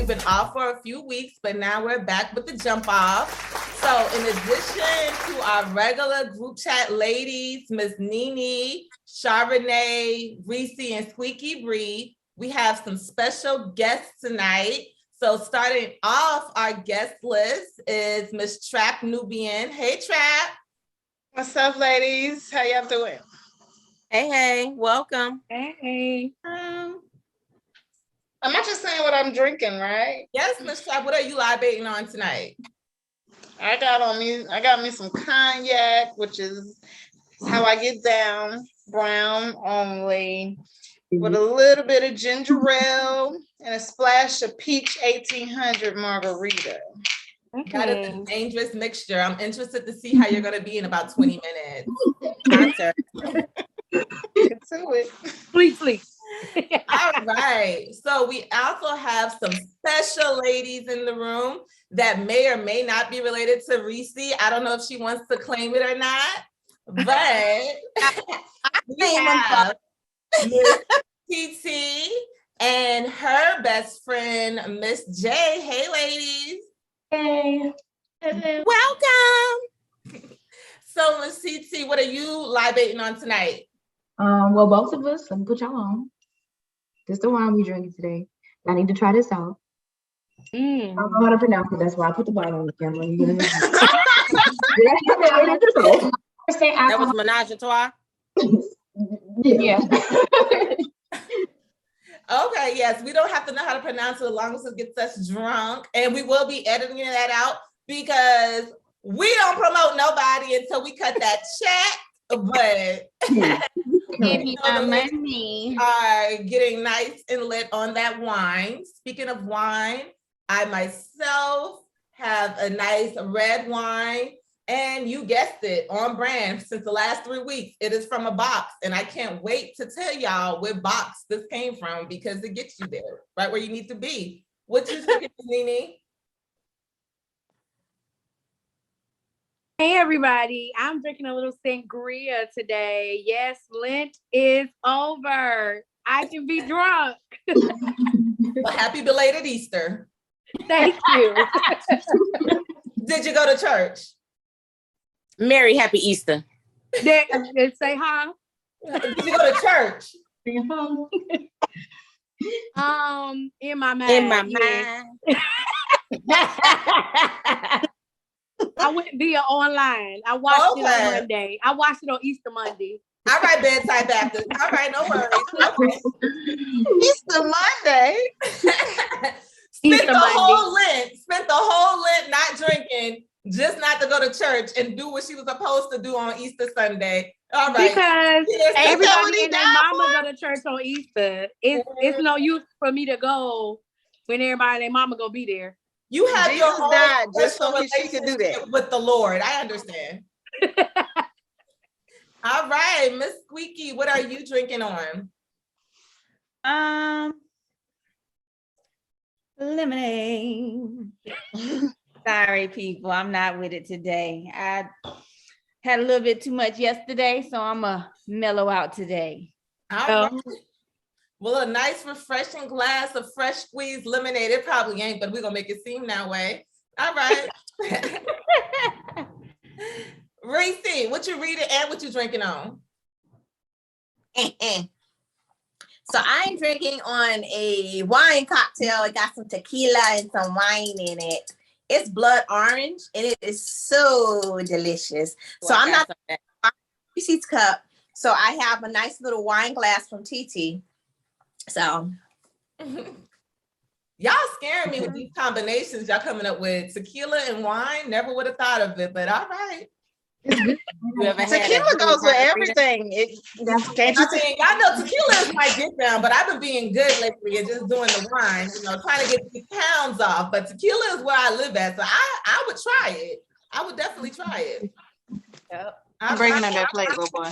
been off for a few weeks, but now we're back with the jump off. So in addition to our regular group chat ladies, Miss Nene, Charbonnet, Reese, and Squeaky Bree, we have some special guests tonight. So starting off our guest list is Miss Trap Nubian. Hey, Trap. What's up, ladies? How y'all doing? Hey, welcome. Hey. Am I just saying what I'm drinking, right? Yes, Miss Trap, what are you libating on tonight? I got me some cognac, which is how I get down, brown only, with a little bit of ginger ale and a splash of peach 1800 margarita. Okay. That is a dangerous mixture. I'm interested to see how you're going to be in about 20 minutes. Get to it. Please. All right. So we also have some special ladies in the room that may or may not be related to Reese. I don't know if she wants to claim it or not, but we have Miss TT and her best friend, Miss J. Hey, ladies. Hey. Welcome. So, Miss TT, what are you libating on tonight? Well, both of us, let me put y'all on. This is the wine we drinking today. I need to try this out. I don't know how to pronounce it. That's why I put the bottle on the camera. That was Menage a Trois. Yeah. Okay, yes, we don't have to know how to pronounce it as long as it gets us drunk. And we will be editing that out because we don't promote nobody until we cut that check. But Give me my money. Are getting nice and lit on that wine. Speaking of wine, I myself have a nice red wine. And you guessed it, on brand since the last 3 weeks. It is from a box. And I can't wait to tell y'all what box this came from because it gets you there, right where you need to be. What you thinking, Nene? Hey, everybody. I'm drinking a little sangria today. Yes, Lent is over. I can be drunk. Well, happy belated Easter. Thank you. Did you go to church? Merry happy Easter. They say huh? Did you go to church? In my mind. In my yes. mind. I went via online. I watched it on Monday. I watched it on Easter Monday. All right, bedside Baptist. All right, no worries. Okay. Easter Monday. Spent the whole Lent not drinking, just not to go to church and do what she was supposed to do on Easter Sunday. All right. Because everybody and their mama for? go to church on Easter. It's no use for me to go when everybody and their mama gonna be there. You have Jesus your own died just so personal she could do that. relationship with the Lord. I understand. All right, Miss Squeaky, what are you drinking on? Lemonade. Sorry, people, I'm not with it today. I had a little bit too much yesterday, so I'm a mellow out today. All right. Well, a nice refreshing glass of fresh squeezed lemonade. It probably ain't, but we're gonna make it seem that way. All right. Reese, what you reading and what you drinking on? So I'm drinking on a wine cocktail. It got some tequila and some wine in it. It's blood orange and it is so delicious. So I'm not Reese's cup. So I have a nice little wine glass from TT. So y'all scaring me with these combinations y'all coming up with. Tequila and wine, never would have thought of it, but all right. Tequila goes with everything. Can't you see? I know tequila is my get down, but I've been being good lately and just doing the wine, trying to get these pounds off. But tequila is where I live at, so I would try it. I would definitely try it. Yep. I'm bringing in that plate, little boy.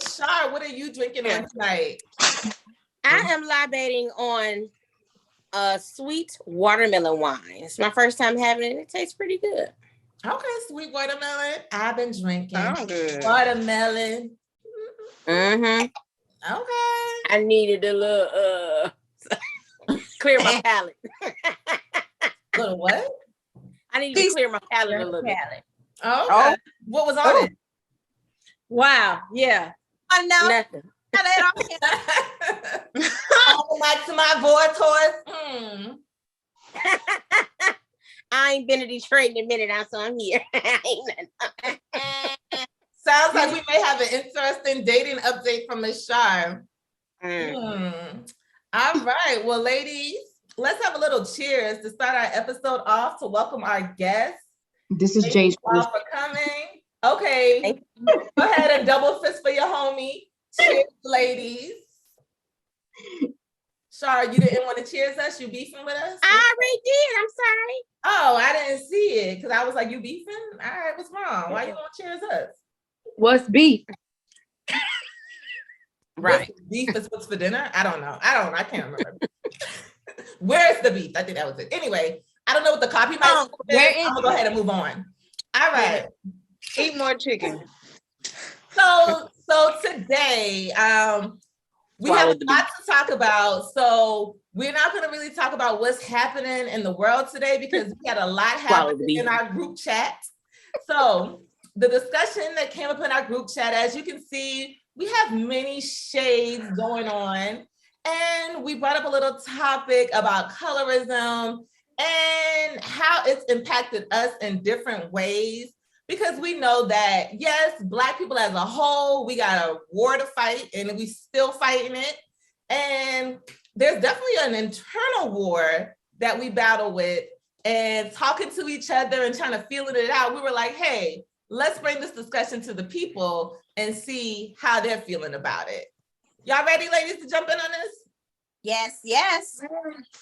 Shar, what are you drinking on tonight? I am libating on a sweet watermelon wine. It's my first time having it. It tastes pretty good. Okay, sweet watermelon. I've been drinking watermelon. Mm-hmm. Okay. I needed a little clear my palate. Little what? I need to clear my palate a little bit. Oh, okay. What was on it? Wow. Yeah. I know. Nothing. Welcome back to my Vortours. I ain't been to Detroit in a minute now, so I'm here. Sounds like we may have an interesting dating update from Miss Shar. All right. Well, ladies, let's have a little cheers to start our episode off to welcome our guests. This is Thank Jay's you all for coming. Okay. Go ahead and double fist for your homie. Cheers, ladies. Shar, you didn't want to cheers us? You beefing with us? I already did. I'm sorry. Oh, I didn't see it because I was like, you beefing? All right, what's wrong? Why you want to cheers us? What's beef? Right. Beef is what's for dinner? I don't know. I can't remember. Where's the beef? I think that was it. Anyway, I don't know what the copyright is. I'm gonna go ahead and move on. All right. Eat more chicken. So today, we have a lot to talk about. So we're not going to really talk about what's happening in the world today because we had a lot happen in our group chat. So the discussion that came up in our group chat, as you can see, we have many shades going on. And we brought up a little topic about colorism and how it's impacted us in different ways. Because we know that, yes, Black people as a whole, we got a war to fight and we still fighting it. And there's definitely an internal war that we battle with, and talking to each other and trying to feel it out. We were like, hey, let's bring this discussion to the people and see how they're feeling about it. Y'all ready, ladies, to jump in on this? Yes, yes.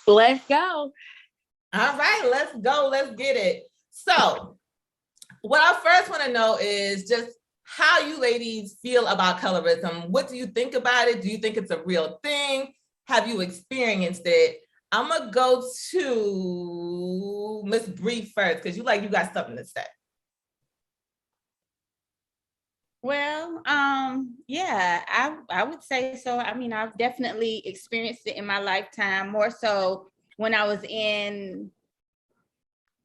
Let's go. All right, let's go. Let's get it. So what I first want to know is just how you ladies feel about colorism. What do you think about it? Do you think it's a real thing? Have you experienced it? I'm gonna go to Miss Bree first because you got something to say. Well, yeah, I would say so. I mean, I've definitely experienced it in my lifetime, more so when I was in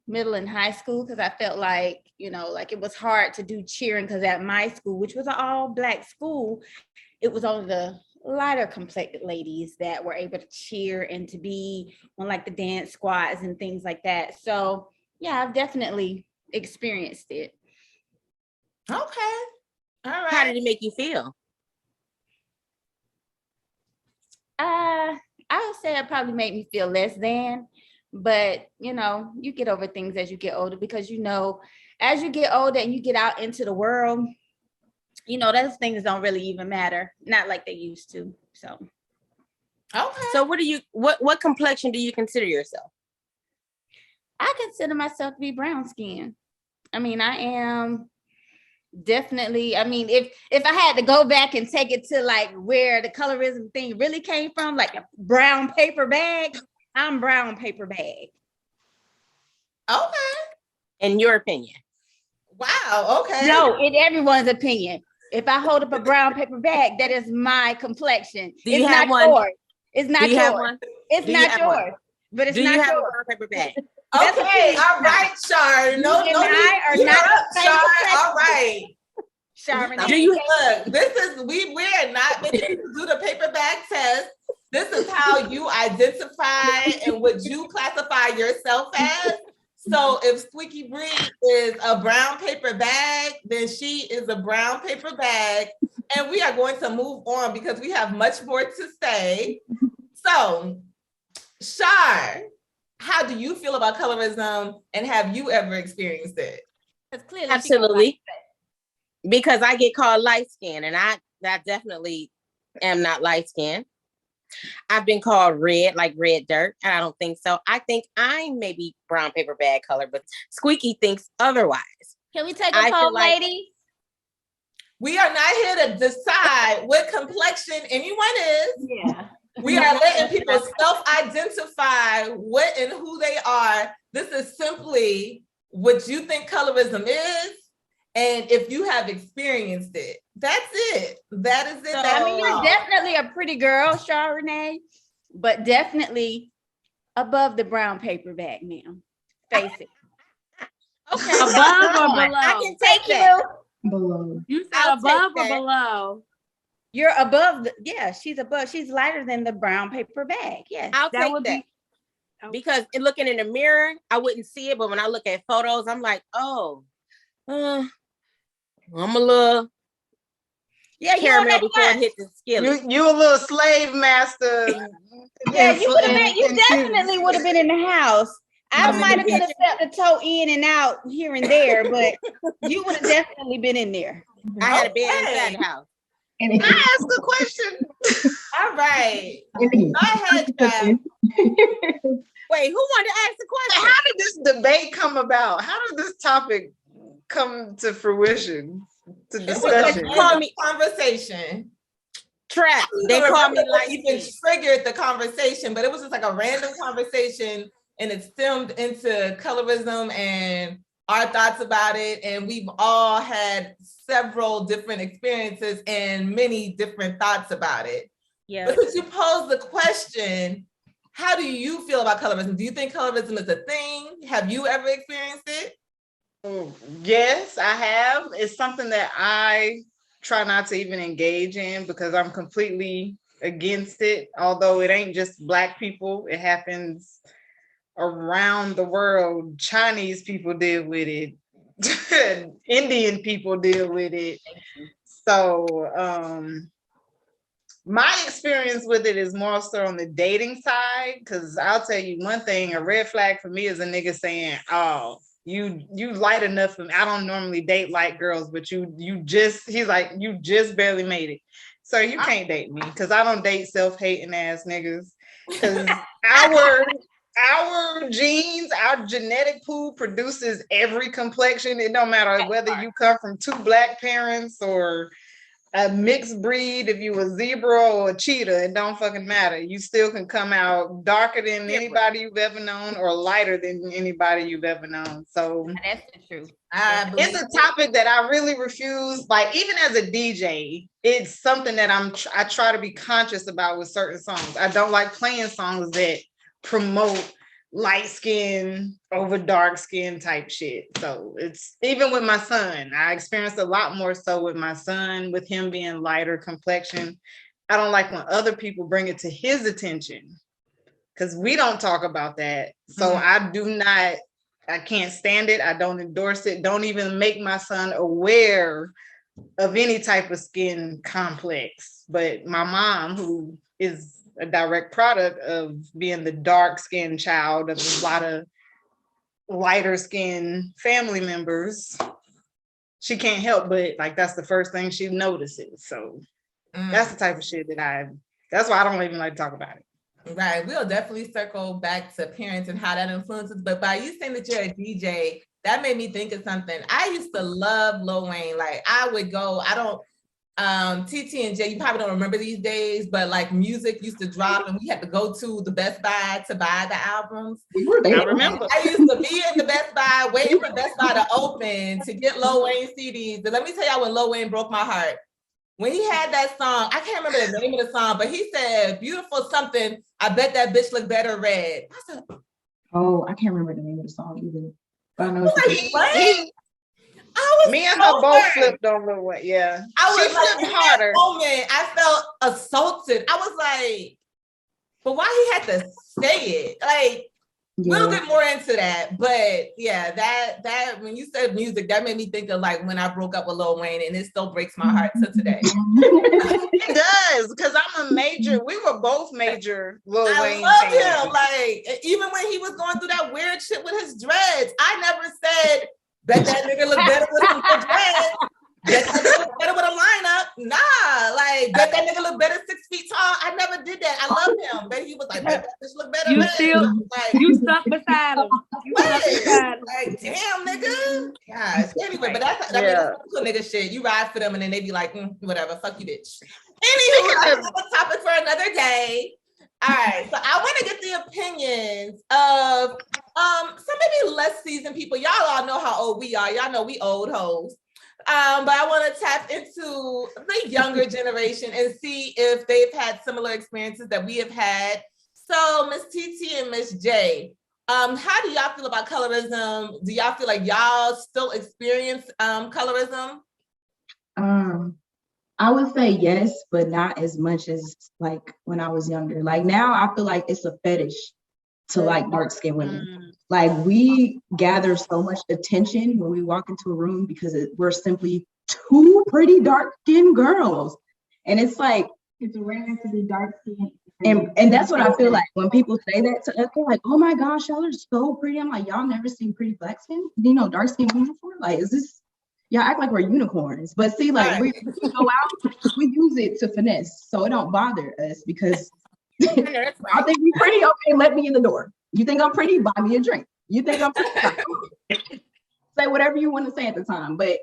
middle and high school, because I felt like, like it was hard to do cheering because at my school, which was an all Black school, it was only the lighter complected ladies that were able to cheer and to be on like the dance squads and things like that. So yeah, I've definitely experienced it. Okay. All right. How did it make you feel? I would say it probably made me feel less than, but you get over things as you get older, because as you get older and you get out into the world, those things don't really even matter, not like they used to. So okay. So what complexion do you consider yourself? I consider myself to be brown skinned. I mean, I am definitely, if I had to go back and take it to like where the colorism thing really came from, like a brown paper bag, I'm brown paper bag. Okay. In your opinion? Wow. Okay. No, in everyone's opinion. If I hold up a brown paper bag, that is my complexion. Do you it's have not one? Yours. It's not Do you yours. have one? It's Do you not have yours. one? But it's Do not you have yours. a brown paper bag? Okay. All right, Shar. No, You and I are you're not up, the same Shar. complexion. All right. Charbonnet. Do you Look, we're not making you do the paper bag test. This is how you identify and what you classify yourself as. So if Squeaky Bree is a brown paper bag, then she is a brown paper bag. And we are going to move on because we have much more to say. So, Shar, how do you feel about colorism, and have you ever experienced it? Absolutely. Because I get called light skinned, and I definitely am not light skinned. I've been called red, like red dirt, and I don't think so. I think I'm maybe brown paper bag color, but Squeaky thinks otherwise. Can we take a poll, ladies? We are not here to decide what complexion anyone is. Yeah. We are letting people self-identify what and who they are. This is simply what you think colorism is, and if you have experienced it. That's it. That is it. So, you're definitely a pretty girl, Charbonnet, but definitely above the brown paper bag, ma'am. face it. Okay. Above or I below? can take that. Below. You said I'll above take or that. below? You're above she's above. She's lighter than the brown paper bag. Yes. I'll That take would that. be Because in looking in the mirror, I wouldn't see it, but when I look at photos, I'm like, oh, I'm a little caramel before it hit the skillet. You a little slave master. Yeah, you would have been. You in definitely would have been in the house. I I'm might have in could have stepped a toe in and out here and there, but you would have definitely been in there. I had a bed inside the house. Can I ask a question? All right. Go ahead, Jeff. Wait, who wanted to ask the question? How did this debate come about? How did this topic come to fruition, to discussion? Call me Conversation. Trap. They call me like even triggered the conversation, but it was just like a random conversation, and it stemmed into colorism and our thoughts about it. And we've all had several different experiences and many different thoughts about it. Yeah. But since you posed the question, how do you feel about colorism? Do you think colorism is a thing? Have you ever experienced it? Yes, I have. It's something that I try not to even engage in because I'm completely against it. Although it ain't just Black people, it happens around the world. Chinese people deal with it. Indian people deal with it. So my experience with it is more so on the dating side, because I'll tell you one thing, a red flag for me is a nigga saying, oh, you light enough for me. I don't normally date light girls, but he's like, you just barely made it. So you can't date me because I don't date self-hating ass niggas. Because our genes, our genetic pool produces every complexion. It don't matter whether you come from 2 Black parents or a mixed breed, if you a zebra or a cheetah, it don't fucking matter. You still can come out darker than anybody you've ever known or lighter than anybody you've ever known. So That's the truth. it's a topic that I really refuse. Like, even as a DJ, it's something that I try to be conscious about with certain songs. I don't like playing songs that promote light skin over dark skin type shit. So it's even with my son, I experienced a lot more so with my son, with him being lighter complexion. I don't like when other people bring it to his attention because we don't talk about that. So I can't stand it. I don't endorse it. Don't even make my son aware of any type of skin complex. But my mom, who is a direct product of being the dark skinned child of a lot of lighter skinned family members, she can't help but like that's the first thing she notices. So that's the type of shit that's why I don't even like to talk about it. Right. We'll definitely circle back to parents and how that influences. But by you saying that you're a DJ, that made me think of something. I used to love Lil Wayne. Like I would go, TT and J, you probably don't remember these days, but like music used to drop and we had to go to the Best Buy to buy the albums. I remember. I used to be in the Best Buy waiting for Best Buy to open to get Lil Wayne CDs. And let me tell y'all when Lil Wayne broke my heart. When he had that song, I can't remember the name of the song, but he said, beautiful something, I bet that bitch look better red. I said, oh, I can't remember the name of the song either. But I know me and her both flipped on Lil Wayne. Yeah. I was flipped harder. Moment, I felt assaulted. I was like, but why he had to say it? Like, we'll get more into that. But yeah, that when you said music, that made me think of like when I broke up with Lil Wayne, and it still breaks my heart to today. It does, because we were both major Lil Wayne fans. I love him. Like, even when he was going through that weird shit with his dreads, I never said, bet that nigga look better with some good dreads. Bet that nigga look better with a lineup. Nah, like, bet that nigga look better 6 feet tall. I never did that. I love him. But he was like, bet that bitch look better. You stuck beside him. Like, damn, nigga. Gosh. Anyway, but that's cool nigga shit. You ride for them and then they be like, whatever, fuck you, bitch. Anywho, that's a topic for another day. All right, so I want to get the opinions of some maybe less seasoned people. Y'all all know how old we are. Y'all know we old hoes. But I want to tap into the younger generation and see if they've had similar experiences that we have had. So Miss TT and Miss J, How do y'all feel about colorism? Do y'all feel like y'all still experience colorism? I would say yes, but not as much as like when I was younger. Like now I feel like it's a fetish to like dark-skinned women. Like we gather so much attention when we walk into a room because we're simply two pretty dark-skinned girls. And it's like, it's rare to be dark-skinned. And that's what I feel like when people say that to us, they're like, oh my gosh, y'all are so pretty. I'm like, y'all never seen pretty black skin? You know, dark-skinned women before? Like, is this, y'all act like we're unicorns. But see, like we go out, we use it to finesse. So it don't bother us because I think you're pretty, okay, let me in the door. You think I'm pretty, buy me a drink. You think I'm pretty, say whatever you want to say at the time. But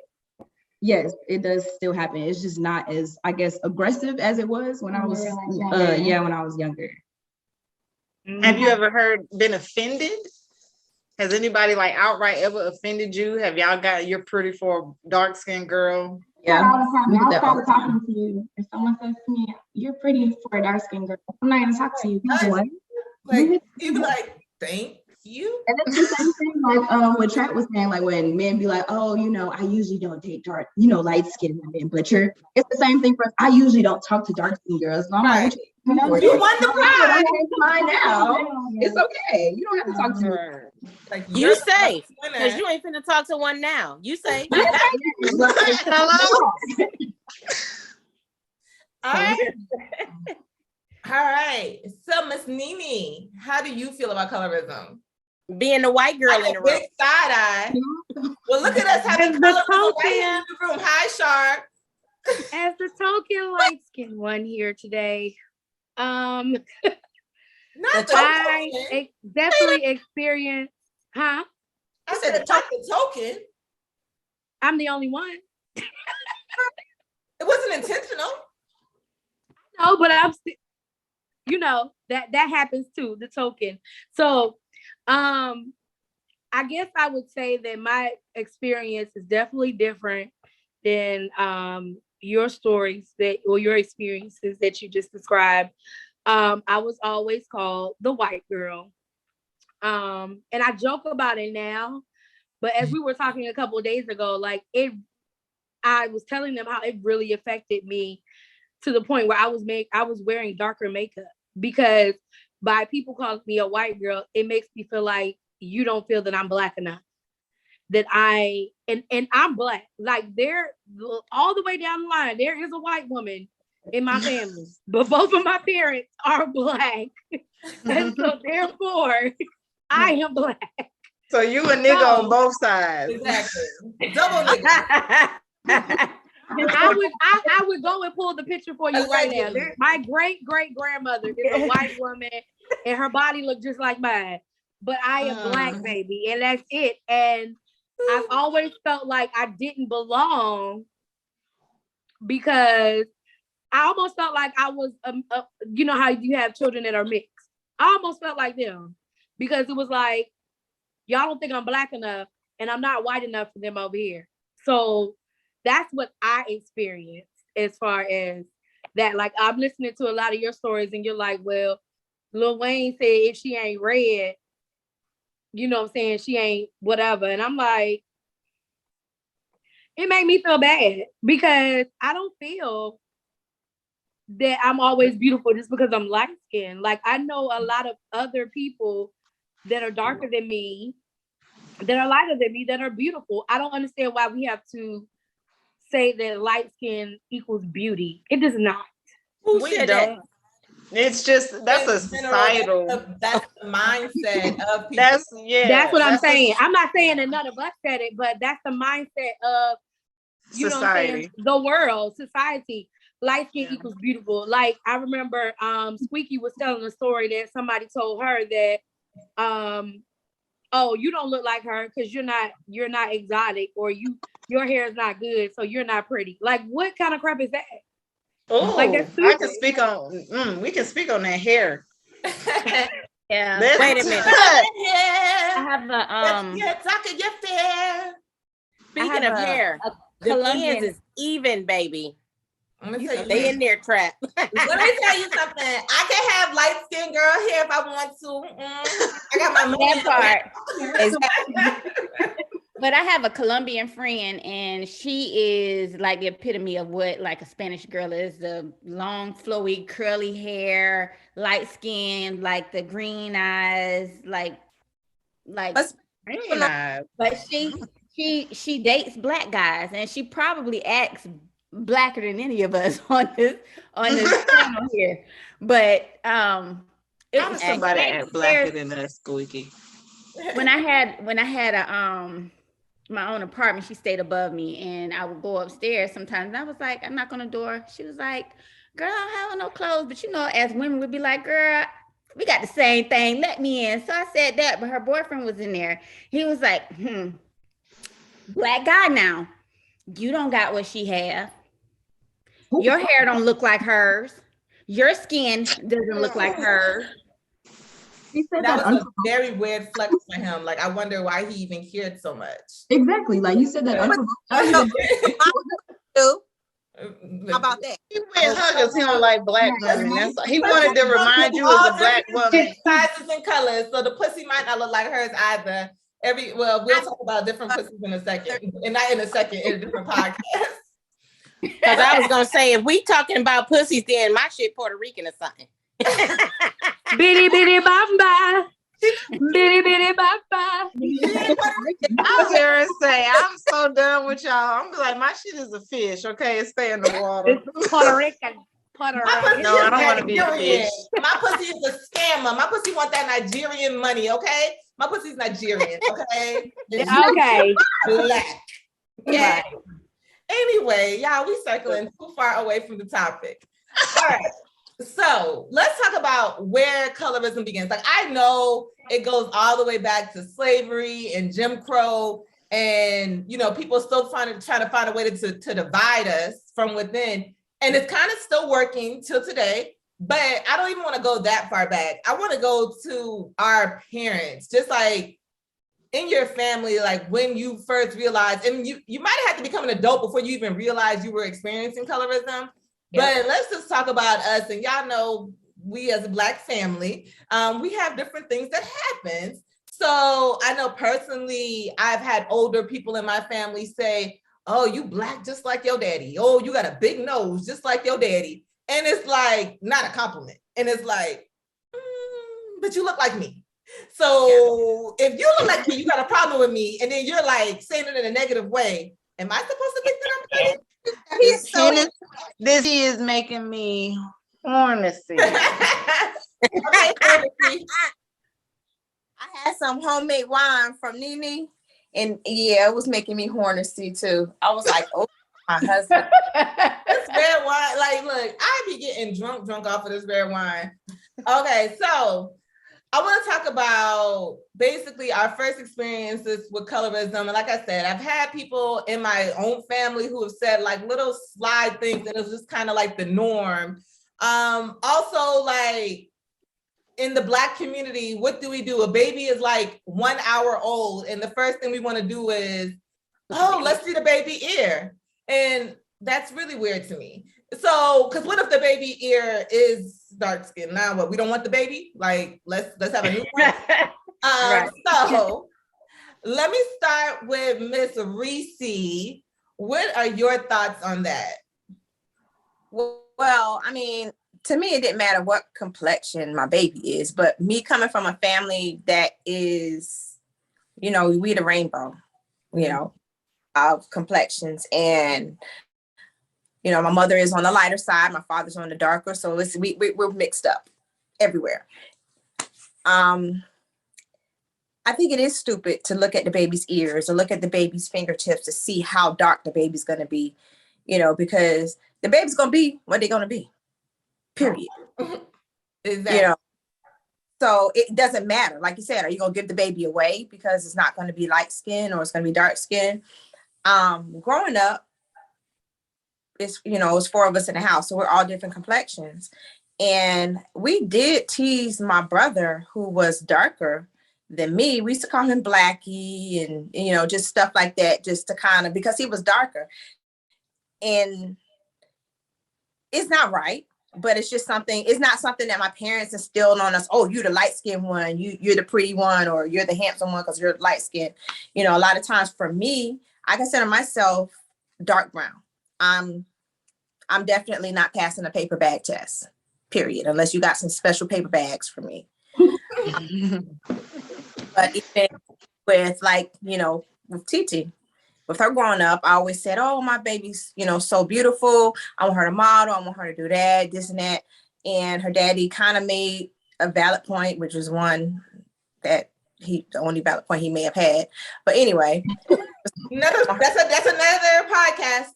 yes, it does still happen. It's just not as, I guess, aggressive as it was when I was, when I was younger. Have you ever been offended? Has anybody like outright ever offended you? Have y'all got you're pretty for a dark-skinned girl? Yeah. All the time. I'll stop talking to you. If someone says to me, you're pretty for a dark-skinned girl, I'm not gonna talk to you. What? Like, even like, thank you. And it's the same thing like what Trap was saying, like when men be like, oh, you know, I usually don't date dark, you know, light-skinned women, but it's the same thing for us. I usually don't talk to dark-skinned girls. So I'm like, You won the prize. It's mine now. It's okay. You don't have to talk to me. Like, You safe, because you ain't finna talk to one now. You safe. Hello? All right. All right. So, Miss Nene, how do you feel about colorism? Being the white girl in the room. Big side eye. Well, look at us having colorism right here in the room. Hi, Shark. As the token light-skinned one here today, Not the I definitely experienced, huh? I said the token. I'm the only one. It wasn't intentional. No, but I'm still, you know, that happens too, the token. So I guess I would say that my experience is definitely different than your stories or your experiences that you just described. I was always called the white girl. And I joke about it now, but as we were talking a couple of days ago, like I was telling them how it really affected me to the point where I was wearing darker makeup because by people calling me a white girl, it makes me feel like you don't feel that I'm Black enough. That and I'm Black. Like there, all the way down the line, there is a white woman in my family, but both of my parents are Black. And so therefore, I am Black. So you a nigga on both sides. Exactly. Double nigga. I would go and pull the picture for you right now. My great grandmother is a white woman, and her body looked just like mine. But I am Black, baby, and that's it. And I've always felt like I didn't belong because I almost felt like I was, you know how you have children that are mixed. I almost felt like them because it was like, y'all don't think I'm Black enough, and I'm not white enough for them over here. So that's what I experienced as far as that. Like, I'm listening to a lot of your stories and you're like, well, Lil Wayne said if she ain't red, you know what I'm saying, she ain't whatever. And I'm like, it made me feel bad because I don't feel that I'm always beautiful just because I'm light skinned. Like, I know a lot of other people that are darker than me, that are lighter than me, that are beautiful. I don't understand why we have to say that light skin equals beauty. It does not. Who said that? It's just that's a societal. That's the mindset of people. That's what I'm saying. I'm not saying that none of us said it, but that's the mindset of you know what I'm saying, the world, society. Light skin equals beautiful. Like I remember Squeaky was telling a story that somebody told her that oh, you don't look like her because you're not exotic, or your hair is not good, so you're not pretty. Like, what kind of crap is that? Oh, like I can speak on. We can speak on that hair. Yeah. Wait a minute. I have a your fair. Speaking of hair, the ends is even, baby. They in there trapped. Let me tell you something. I can have light skinned girl hair if I want to. I got my money. That part. Exactly. But I have a Colombian friend, and she is like the epitome of what like a Spanish girl is: the long, flowy, curly hair, light skin, like the green eyes, like. But Very nice. But she dates black guys, and she probably acts blacker than any of us on this channel here. But it How was does somebody there's- act blacker than us, Squeaky? when I had a my own apartment, she stayed above me, and I would go upstairs sometimes. And I was like, I knock on the door. She was like, "Girl, I don't have on no clothes," but you know, as women would be like, "Girl, we got the same thing. Let me in." So I said that, but her boyfriend was in there. He was like, black guy now. You don't got what she have. Your hair don't look like hers. Your skin doesn't look like hers. He said That that was a very weird flex for him. Like, I wonder why he even cared so much. exactly. Like you said that. How about that? He went huggers. He don't like black women. He wanted to remind you as a black woman. Sizes and colors, so the pussy might not look like hers either. We'll talk about different pussies in a second, and not in a second, in a different podcast. Because I was gonna say, if we talking about pussies, then my shit Puerto Rican or something. Bitty bitty bamba. Bitty bitty bamba. I'm here and say, I'm so done with y'all. I'm like, my shit is a fish, okay? It stay in the water. It's Puerto Rican. Puerto Rican. No, I don't want to be a Nigerian. fish. My pussy is a scammer. My pussy want that Nigerian money, okay? My pussy's Nigerian, okay? Okay. Black. Yeah. Anyway, y'all, we circling too far away from the topic. All right. So let's talk about where colorism begins. Like, I know it goes all the way back to slavery and Jim Crow, and people still trying to find a way to divide us from within. And it's kind of still working till today, but I don't even want to go that far back. I want to go to our parents, just like in your family, like when you first realized, and you might have had to become an adult before you even realized you were experiencing colorism. But let's just talk about us. And y'all know, we as a Black family, we have different things that happen. So I know personally, I've had older people in my family say, "Oh, you Black just like your daddy. Oh, you got a big nose just like your daddy." And it's like, not a compliment. And it's like, but you look like me. So if you look like me, you got a problem with me. And then you're like saying it in a negative way. Am I supposed to think that I'm pretty? This is making me horny. I had some homemade wine from Nene, and yeah, it was making me horny too. I was like, "Oh, my husband." This red wine, like, look, I be getting drunk off of this red wine. Okay, so I want to talk about basically our first experiences with colorism. And like I said, I've had people in my own family who have said like little slide things, and it was just kind of like the norm. Also, like in the Black community, what do we do? A baby is like 1 hour old, and the first thing we want to do is, "Oh, let's see the baby ear." And that's really weird to me. So, because what if the baby ear is dark skin? Now what? We don't want the baby? Like, let's have a new one. Right. So let me start with Miss Reese. What are your thoughts on that? Well, I mean, to me, it didn't matter what complexion my baby is, but me coming from a family that is, we the rainbow, of complexions, and my mother is on the lighter side, my father's on the darker, so we're mixed up everywhere. I think it is stupid to look at the baby's ears or look at the baby's fingertips to see how dark the baby's going to be, because the baby's going to be what they're going to be, period. Exactly. So it doesn't matter. Like you said, are you going to give the baby away because it's not going to be light skin or it's going to be dark skin? Growing up, it's 4 of us in the house, so we're all different complexions. And we did tease my brother, who was darker than me. We used to call him Blackie and, just stuff like that, just to kind of, because he was darker. And it's not right. but it's just something, it's not something that my parents instilled on us. Oh, you're the light-skinned one, you're the pretty one, or you're the handsome one because you're light-skinned. You know, a lot of times for me, I consider myself dark brown. I'm definitely not passing a paper bag test, period, unless you got some special paper bags for me. But even with like, you know, with Titi, with her growing up, I always said, oh, my baby's, you know, so beautiful. I want her to model. I want her to do that, this and that. And her daddy kind of made a valid point, which was one that the only valid point he may have had. But anyway. That's another podcast.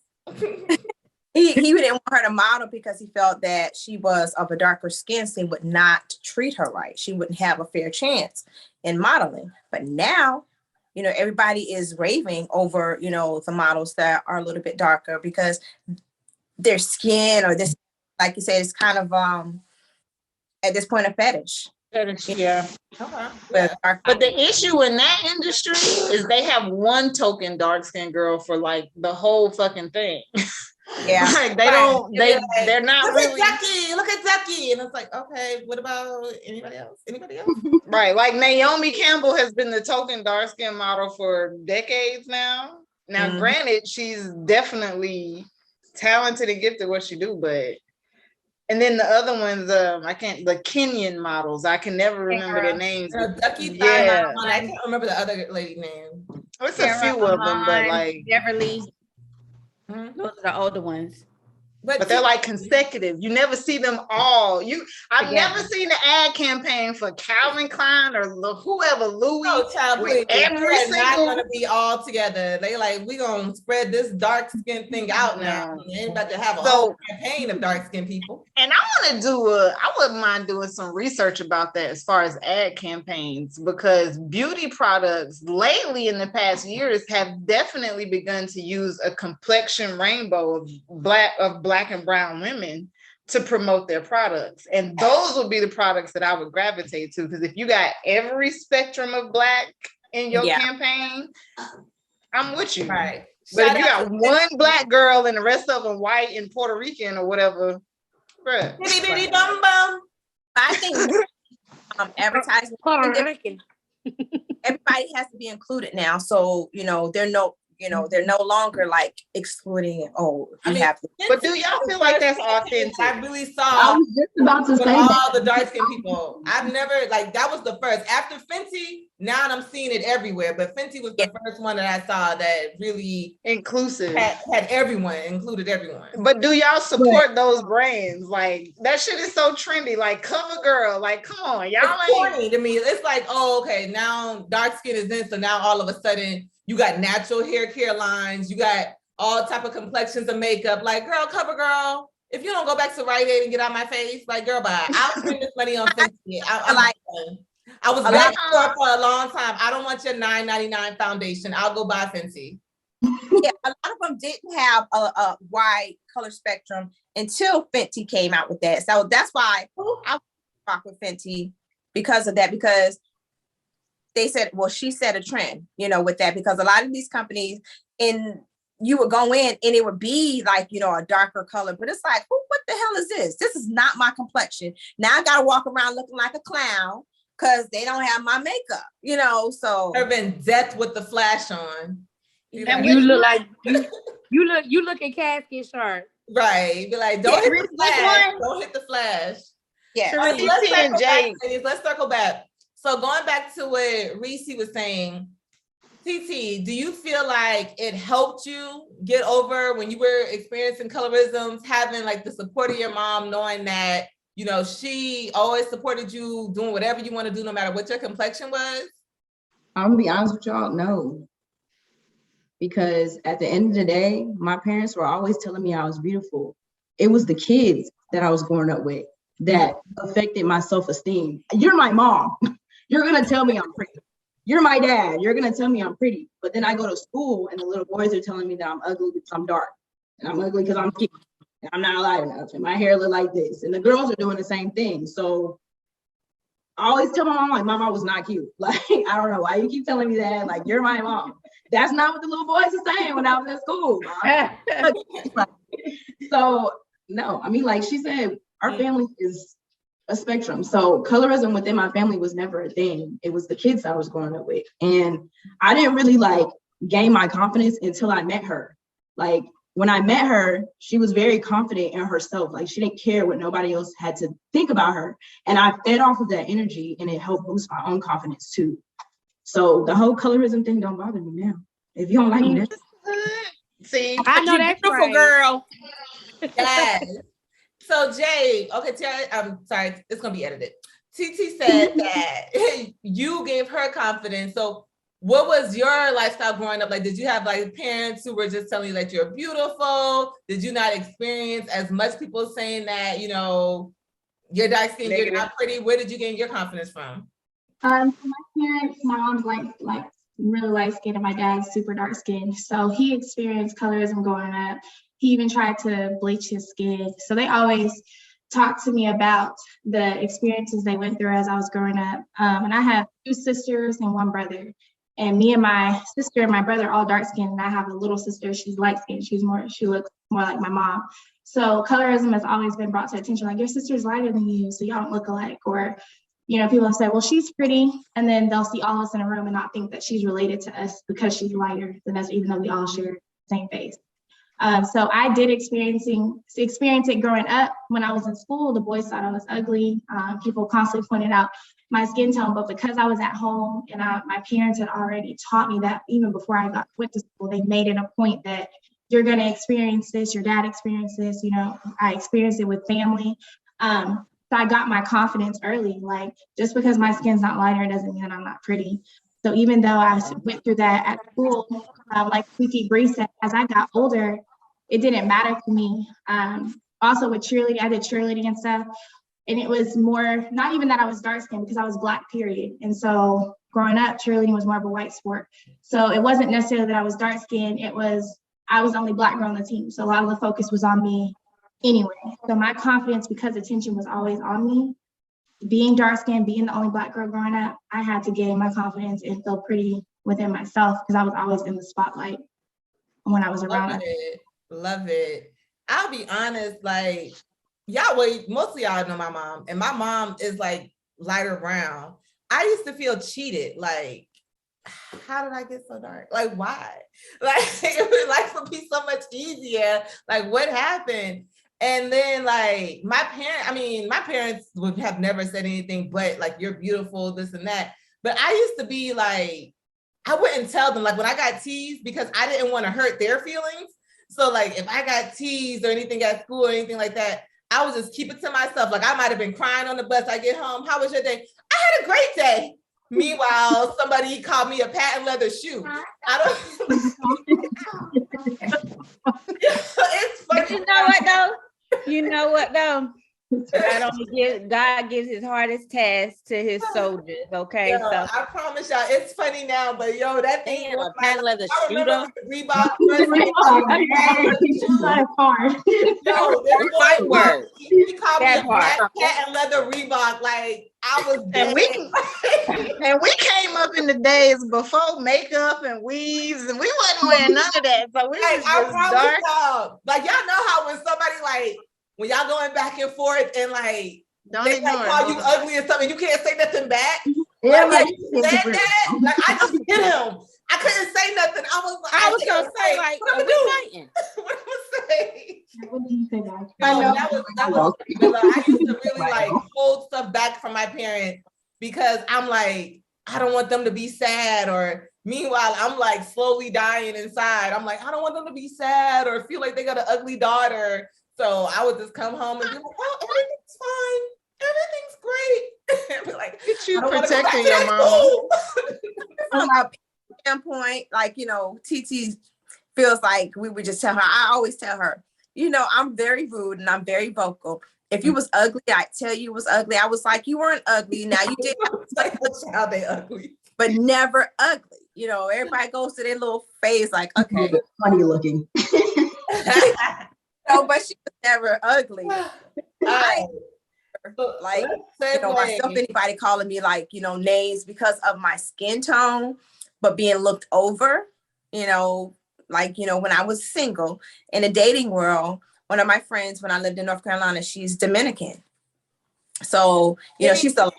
He didn't want her to model because he felt that she was of a darker skin, so he would not treat her right. She wouldn't have a fair chance in modeling. But now, you know, everybody is raving over, you know, the models that are a little bit darker because their skin or this, like you said, it's kind of at this point a fetish. Yeah. Okay. But the issue in that industry is they have one token dark skinned girl for like the whole fucking thing. Yeah. Like they're not look really. Look at Ducky. And it's like, okay, what about anybody else? Right. Like Naomi Campbell has been the token dark skinned model for decades now. Now, granted, she's definitely talented and gifted what she do, but and then the other ones, the Kenyan models, I can never remember their names. Ducky, yeah. I can't remember the other lady name. It's a few of them, but like Beverly. Those are the older ones. But they're like consecutive. You never see them all. I've never seen an ad campaign for Calvin Klein or whoever, Louis. No, child, please. Every single... not gonna be all together. They like, we gonna spread this dark skin thing out now. We ain't about to have a whole campaign of dark skinned people. And I wouldn't mind doing some research about that as far as ad campaigns, because beauty products lately in the past years have definitely begun to use a complexion rainbow of black and brown women to promote their products. And those would be the products that I would gravitate to, because if you got every spectrum of black in your campaign, I'm with you. Right. But if you got one black girl and the rest of them white and Puerto Rican or whatever, bruh. I think advertising, everybody has to be included now. So, you know, they're no longer like excluding. But do y'all feel like that's authentic? I really saw. I was just about to say all the dark skinned people. I've never that was the first. After Fenty, now I'm seeing it everywhere. But Fenty was the first one that I saw that really inclusive had everyone, included everyone. But do y'all support those brands? Like that shit is so trendy. Like CoverGirl, like come on, y'all. It's corny to me. It's like, oh, okay, now dark skin is in, so now all of a sudden. You got natural hair care lines. You got all type of complexions of makeup. Like, girl, CoverGirl, if you don't go back to Rite Aid and get out my face, like, girl, bye. I'll spend this money on Fenty. I was like for a long time. I don't want your $9.99 foundation. I'll go buy Fenty. Yeah, a lot of them didn't have a wide color spectrum until Fenty came out with that. So that's why I rock with Fenty because of that. Because they said, well, she set a trend, you know, with that, because a lot of these companies you would go in and it would be like, you know, a darker color, but it's like, what the hell is this? This is not my complexion. Now I got to walk around looking like a clown because they don't have my makeup, you know, so. Urban death with the flash on. And you look like, you look at casket sharp. Right. Be like, don't hit the flash. Don't hit the flash. Yeah. Let's circle back. So going back to what Reese was saying, TT, do you feel like it helped you get over when you were experiencing colorisms, having like the support of your mom, knowing that, you know, she always supported you doing whatever you want to do, no matter what your complexion was? I'm gonna be honest with y'all, no. Because at the end of the day, my parents were always telling me I was beautiful. It was the kids that I was growing up with that affected my self-esteem. You're my mom. You're gonna tell me I'm pretty. You're my dad. You're gonna tell me I'm pretty. But then I go to school and the little boys are telling me that I'm ugly because I'm dark. And I'm ugly because I'm cute. And I'm not alive enough. And my hair look like this. And the girls are doing the same thing. So I always tell my mom, like, my mom was not cute. Like, I don't know why you keep telling me that. Like, you're my mom. That's not what the little boys are saying when I was in school. So, no, I mean, like she said, Our family is a spectrum. So colorism within my family was never a thing. It was the kids I was growing up with. And I didn't really like gain my confidence until I met her. Like when I met her, she was very confident in herself. Like she didn't care what nobody else had to think about her. And I fed off of that energy and it helped boost my own confidence too. So the whole colorism thing don't bother me now. If you don't like me, that's See, I know You that's beautiful right. girl. Yes. So Jay, okay, Terry, I'm sorry, it's gonna be edited. TT said that you gave her confidence. So what was your lifestyle growing up like? Did you have like parents who were just telling you that you're beautiful? Did you not experience as much people saying that, you know, you're dark skinned, you're not pretty? Where did you gain your confidence from? So my parents, my mom's like really light skinned and my dad's super dark skinned. So he experienced colorism growing up. He even tried to bleach his skin. So they always talked to me about the experiences they went through as I was growing up. And I have 2 sisters and 1 brother. And me and my sister and my brother are all dark skinned. And I have a little sister, she's light skinned. She looks more like my mom. So colorism has always been brought to attention. Like your sister's lighter than you, so y'all don't look alike. Or you know, people have said, well, she's pretty, and then they'll see all of us in a room and not think that she's related to us because she's lighter than us, even though we all share the same face. So I did experience it growing up. When I was in school, the boys thought I was ugly. People constantly pointed out my skin tone, but because I was at home and my parents had already taught me that even before I went to school, they made it a point that you're going to experience this, your dad experienced this, you know, I experienced it with family. So I got my confidence early. Like just because my skin's not lighter doesn't mean that I'm not pretty. So even though I went through that at school, like Kiki Bree said, as I got older, it didn't matter to me. Also with cheerleading, I did cheerleading and stuff. And it was more, not even that I was dark skinned because I was Black, period. And so growing up, cheerleading was more of a white sport. So it wasn't necessarily that I was dark skinned. It was, I was the only Black girl on the team. So a lot of the focus was on me anyway. So my confidence, because attention was always on me, being dark skinned, being the only Black girl growing up, I had to gain my confidence and feel pretty within myself because I was always in the spotlight when I was around. Love it. I'll be honest, like y'all, wait, mostly y'all know my mom, and my mom is like lighter brown. I used to feel cheated, like, how did I get so dark? Like, why? Like, it would life would be so much easier. Like, what happened? And then like my parents would have never said anything but like, you're beautiful, this and that. But I used to be like, I wouldn't tell them, like when I got teased, because I didn't want to hurt their feelings. So like if I got teased or anything at school or anything like that, I would just keep it to myself. Like I might've been crying on the bus. I get home, how was your day? I had a great day. Meanwhile, somebody called me a patent leather shoe. I don't. It's funny. But you know what though? God gives his hardest task to his soldiers. Okay, Yo, so I promise y'all, it's funny now, but yo, that thing Damn, was a patent leather shoe though. Reebok. Yo, That's my word. he called me That a part. patent leather Reebok. Like I was And we came up in the days before makeup and weaves, and we wasn't wearing none of that. So we like, was I just promise dark. y'all. Like y'all know how when somebody like when y'all going back and forth and like Don't they ignore like call it. you ugly or something, you can't say nothing back. yeah, Like, like, you said that, like I just hit him. I couldn't say nothing. I was like, I was gonna say, like, what are am we I fighting? do? What am I say? What did you say back? No, that was I used to really like hold stuff back from my parents because I'm like, I don't want them to be sad, or meanwhile, I'm like slowly dying inside. I'm like, I don't want them to be sad or feel like they got an ugly daughter. So I would just come home and be like, oh, everything's fine. Everything's great. Be like, Get you I don't wanna go back protecting to your that mama. school. From a standpoint, like, you know, TT feels like we would just tell her, I always tell her, you know, I'm very rude and I'm very vocal. If you was ugly, I'd tell you was ugly. I was like, you weren't ugly. Now you did, Like, how they ugly. but never ugly. You know, everybody goes to their little phase like, okay. funny looking. No, but she was never ugly. I like, you know, myself, anybody calling me like, you know, names because of my skin tone, but being looked over, you know, like, you know, when I was single in the dating world, one of my friends when I lived in North Carolina, she's Dominican. So, you know, she's a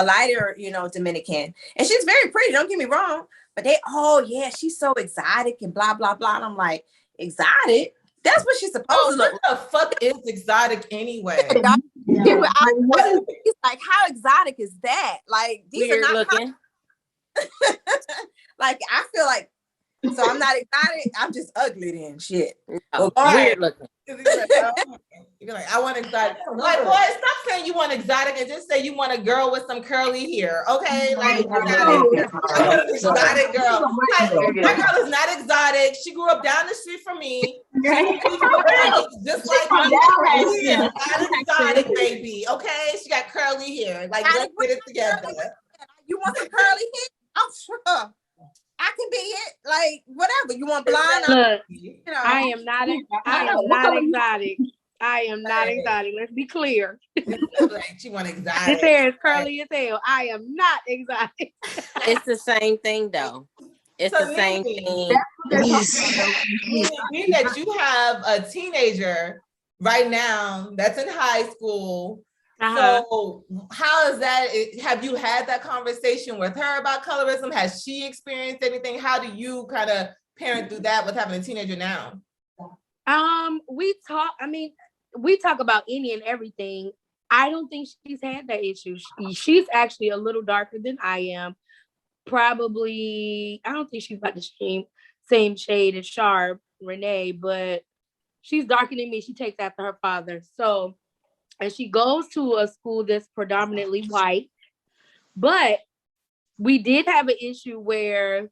lighter, you know, Dominican. And she's very pretty, don't get me wrong. But they, oh yeah, she's so exotic and blah, blah, blah. And I'm like, exotic? That's what she's supposed to look like. What the fuck is exotic anyway? He's like, how exotic is that? Like, these Weird are not looking. like, I feel like, so I'm not exotic. I'm just ugly then. Shit. Oh, well, weird looking. You're like, I want exotic. Like, boy, stop saying you want exotic and just say you want a girl with some curly hair. Okay, like, I want an exotic girl. Like, my girl is not exotic. She grew up down the street from me. Just like me. Not exotic, baby. Okay, she got curly hair. Like, let's get it together. You want some curly hair? I'm sure. I can be it. Like, whatever. You want blonde? Look, you know. I am not exotic. I am not exotic. Let's be clear. Like, she want exotic. This hair is curly as hell. I am not exotic. It's the same thing though. It's So the same thing. Being that you have a teenager right now that's in high school. So how is that? Have you had that conversation with her about colorism? Has she experienced anything? How do you kind of parent through that with having a teenager now? We talk about any and everything. I don't think she's had that issue. She's actually a little darker than I am. Probably, I don't think she's about the same shade as Sharp, Renee, but she's darker than me. She takes after her father. So, and she goes to a school that's predominantly white. But we did have an issue where,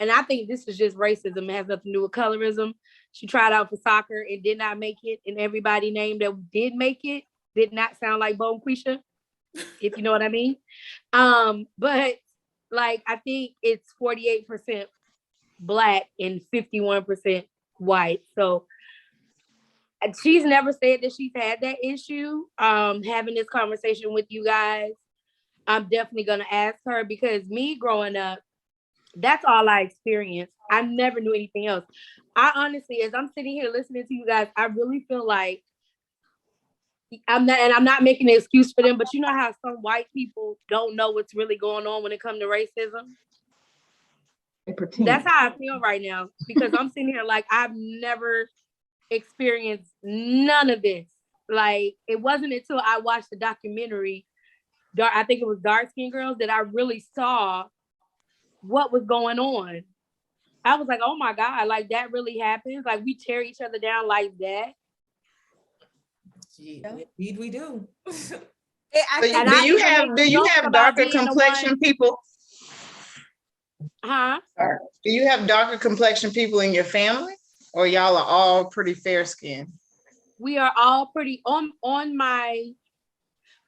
and I think this is just racism, it has nothing to do with colorism. She tried out for soccer and did not make it, and everybody named that did make it did not sound like Bo and Quisha, if you know what I mean. But like, I think it's 48% Black and 51% white. So she's never said that she's had that issue. Having this conversation with you guys, I'm definitely gonna ask her, because me growing up, that's all I experienced. I never knew anything else. I honestly, as I'm sitting here listening to you guys, I really feel like I'm not making an excuse for them, but you know how some white people don't know what's really going on when it comes to racism? That's how I feel right now, because I'm sitting here like I've never experienced none of this. Like, it wasn't until I watched the documentary, I think it was Dark Skin Girls, that I really saw what was going on. I was like, oh my God, like that really happens? Like, we tear each other down like that? Indeed we do. Do you have darker complexion people? Huh? Do you have darker complexion people in your family, or y'all are all pretty fair skinned? We are all pretty, on my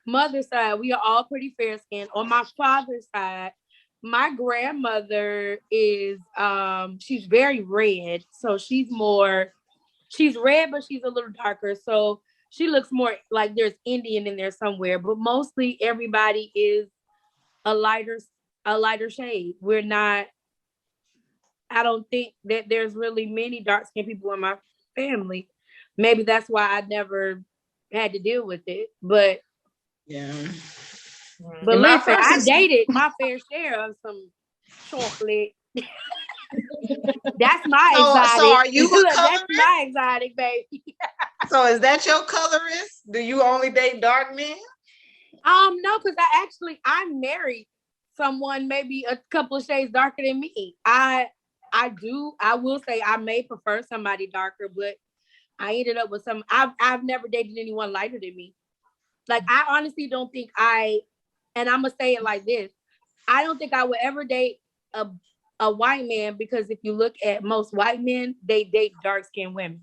mother's side, we are all pretty fair skinned. On my father's side, my grandmother is, she's very red. So she's red, but she's a little darker. So she looks more like there's Indian in there somewhere, but mostly everybody is a lighter shade. We're not, I don't think that there's really many dark skinned people in my family. Maybe that's why I never had to deal with it. But yeah. But listen, I dated my fair share of some chocolate. That's my exotic. So are you a colorist? That's my exotic, baby. So is that your colorist? Do you only date dark men? No, because I married someone maybe a couple of shades darker than me. I will say I may prefer somebody darker, but I ended up with I've never dated anyone lighter than me. Like, I honestly don't think and I'm gonna say it like this, I don't think I would ever date a white man, because if you look at most white men, they date dark-skinned women.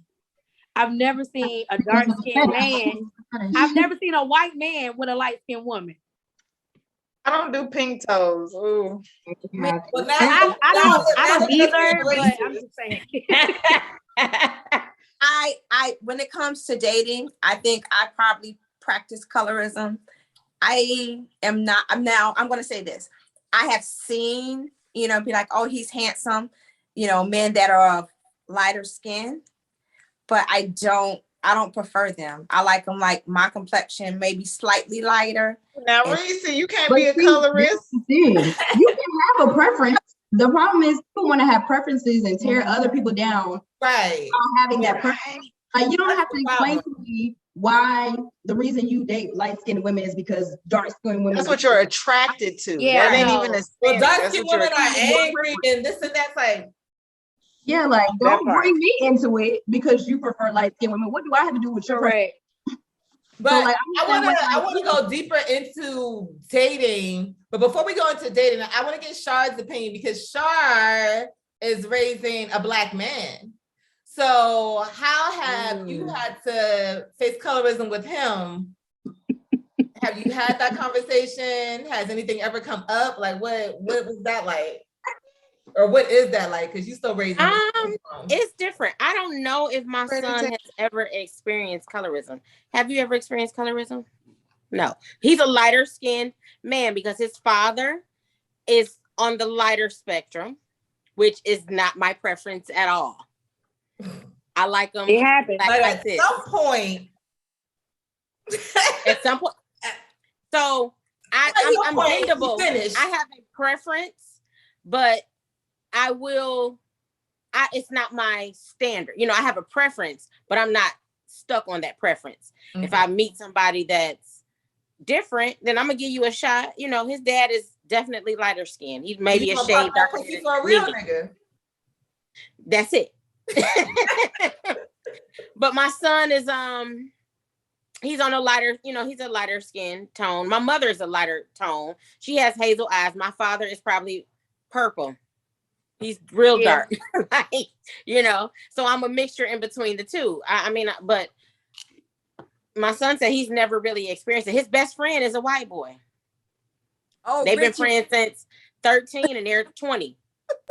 I've never seen a dark-skinned man. I've never seen a white man with a light-skinned woman. I don't do pink toes. Ooh. Well, I don't either, but I'm just saying. I when it comes to dating, I think I probably practice colorism. I'm going to say this. I have seen, be like, oh, he's handsome, men that are of lighter skin. but I don't prefer them. I like them like my complexion, maybe slightly lighter. Now, And- Reese, you can't But be a see, colorist. that's the thing. You can have a preference. The problem is people want to have preferences and tear other people down Right. without having that preference. Like you don't That's have to the explain problem. to me why the reason you date light-skinned women is because dark-skinned women. That's what you're attracted to. Yeah, That ain't no. even a Well, standard. dark That's skinned what you're women are attracted to. angry and this and that's like, Yeah, like That don't part. bring me into it because you prefer light-skinned women. What do I have to do with your preference? Correct. but So, like, I I'm want to like, I want to go deeper into dating. But before we go into dating, I want to get Shard's opinion because Shard is raising a Black man. So how have you had to face colorism with him? Have you had that conversation? Has anything ever come up? Like what was that like? Or what is that like? Because you still raising It's different. I don't know if my son has ever experienced colorism. Have you ever experienced colorism? No. He's a lighter skinned man because his father is on the lighter spectrum, which is not my preference at all. I like them. It happens. But like at this. some point. At some point. So I'm bendable. I have a preference, but it's not my standard. You know, I have a preference, but I'm not stuck on that preference. Okay. If I meet somebody that's different, then I'm gonna give you a shot. You know, his dad is definitely lighter skinned. He's maybe a shade darker than for a real me. nigga. That's it. But my son is he's on a lighter, he's a lighter skin tone. My mother is a lighter tone. She has hazel eyes. My father is probably purple. He's real dark. Like, so I'm a mixture in between the two. But my son said he's never really experienced it. His best friend is a white boy. Oh, they've been friends since 13 and they're 20.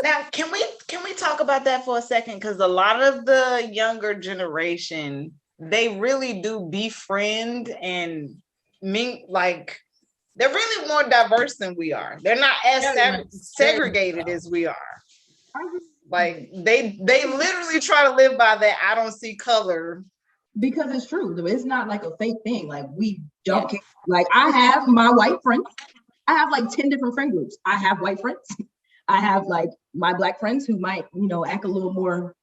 Now, can we talk about that for a second? Because a lot of the younger generation, they really do befriend and like they're really more diverse than we are. They're not as segregated as we are. Like they literally try to live by that. I don't see color. Because it's true. It's not like a fake thing. Like we don't care. Like I have my white friends. I have like 10 different friend groups. I have white friends. I have like my Black friends who might, act a little more.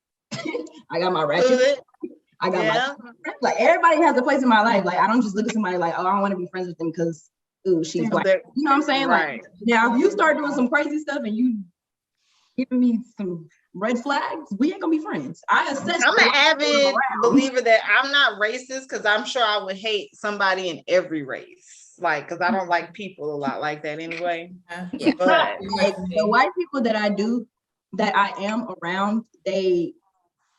I got my ratchet. I got my friends. Like everybody has a place in my life. Like I don't just look at somebody like, oh, I want to be friends with them because she's white. You know what I'm saying? Right. Like now, if you start doing some crazy stuff and you giving me some red flags, we ain't gonna be friends. I'm an avid believer that I'm not racist because I'm sure I would hate somebody in every race. Like, because I don't like people a lot like that anyway. Yeah. But like, the white people that I am around, they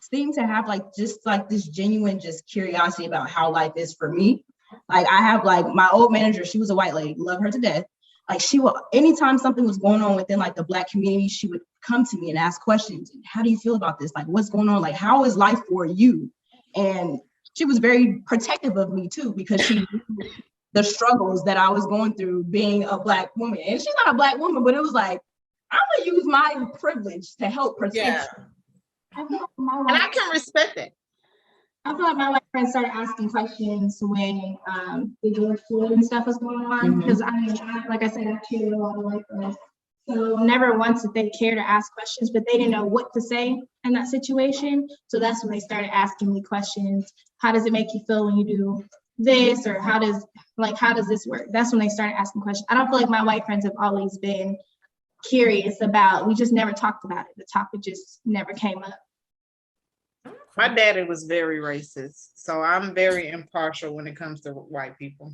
seem to have like just like this genuine just curiosity about how life is for me. Like I have like my old manager, she was a white lady, love her to death. Like she will, anytime something was going on within like the Black community, she would come to me and ask questions. How do you feel about this? Like what's going on? Like how is life for you? And she was very protective of me too, because she knew the struggles that I was going through being a Black woman. And she's not a Black woman, but it was like, I'm gonna use my privilege to help protect you. And I can respect it. I feel like my white friends started asking questions when the George Floyd and stuff was going on. Because like I said, I've treated a lot of white friends. So never once did they care to ask questions, but they didn't know what to say in that situation. So that's when they started asking me questions. How does it make you feel when you do this? Or how does this work? That's when they started asking questions. I don't feel like my white friends have always been curious about, we just never talked about it. The topic just never came up. My daddy was very racist, so I'm very impartial when it comes to white people.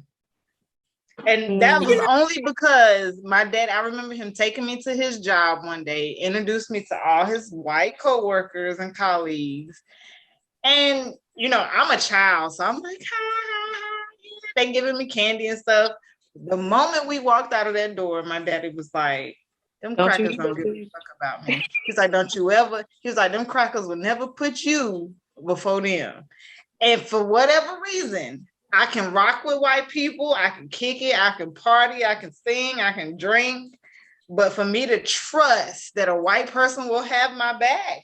And that was only because my dad, I remember him taking me to his job one day, introduced me to all his white coworkers and colleagues. And, I'm a child, so I'm like, they giving me candy and stuff. The moment we walked out of that door, my daddy was like, them crackers don't give a fuck about me. He's like, them crackers will never put you before them. And for whatever reason, I can rock with white people, I can kick it, I can party, I can sing, I can drink. But for me to trust that a white person will have my back,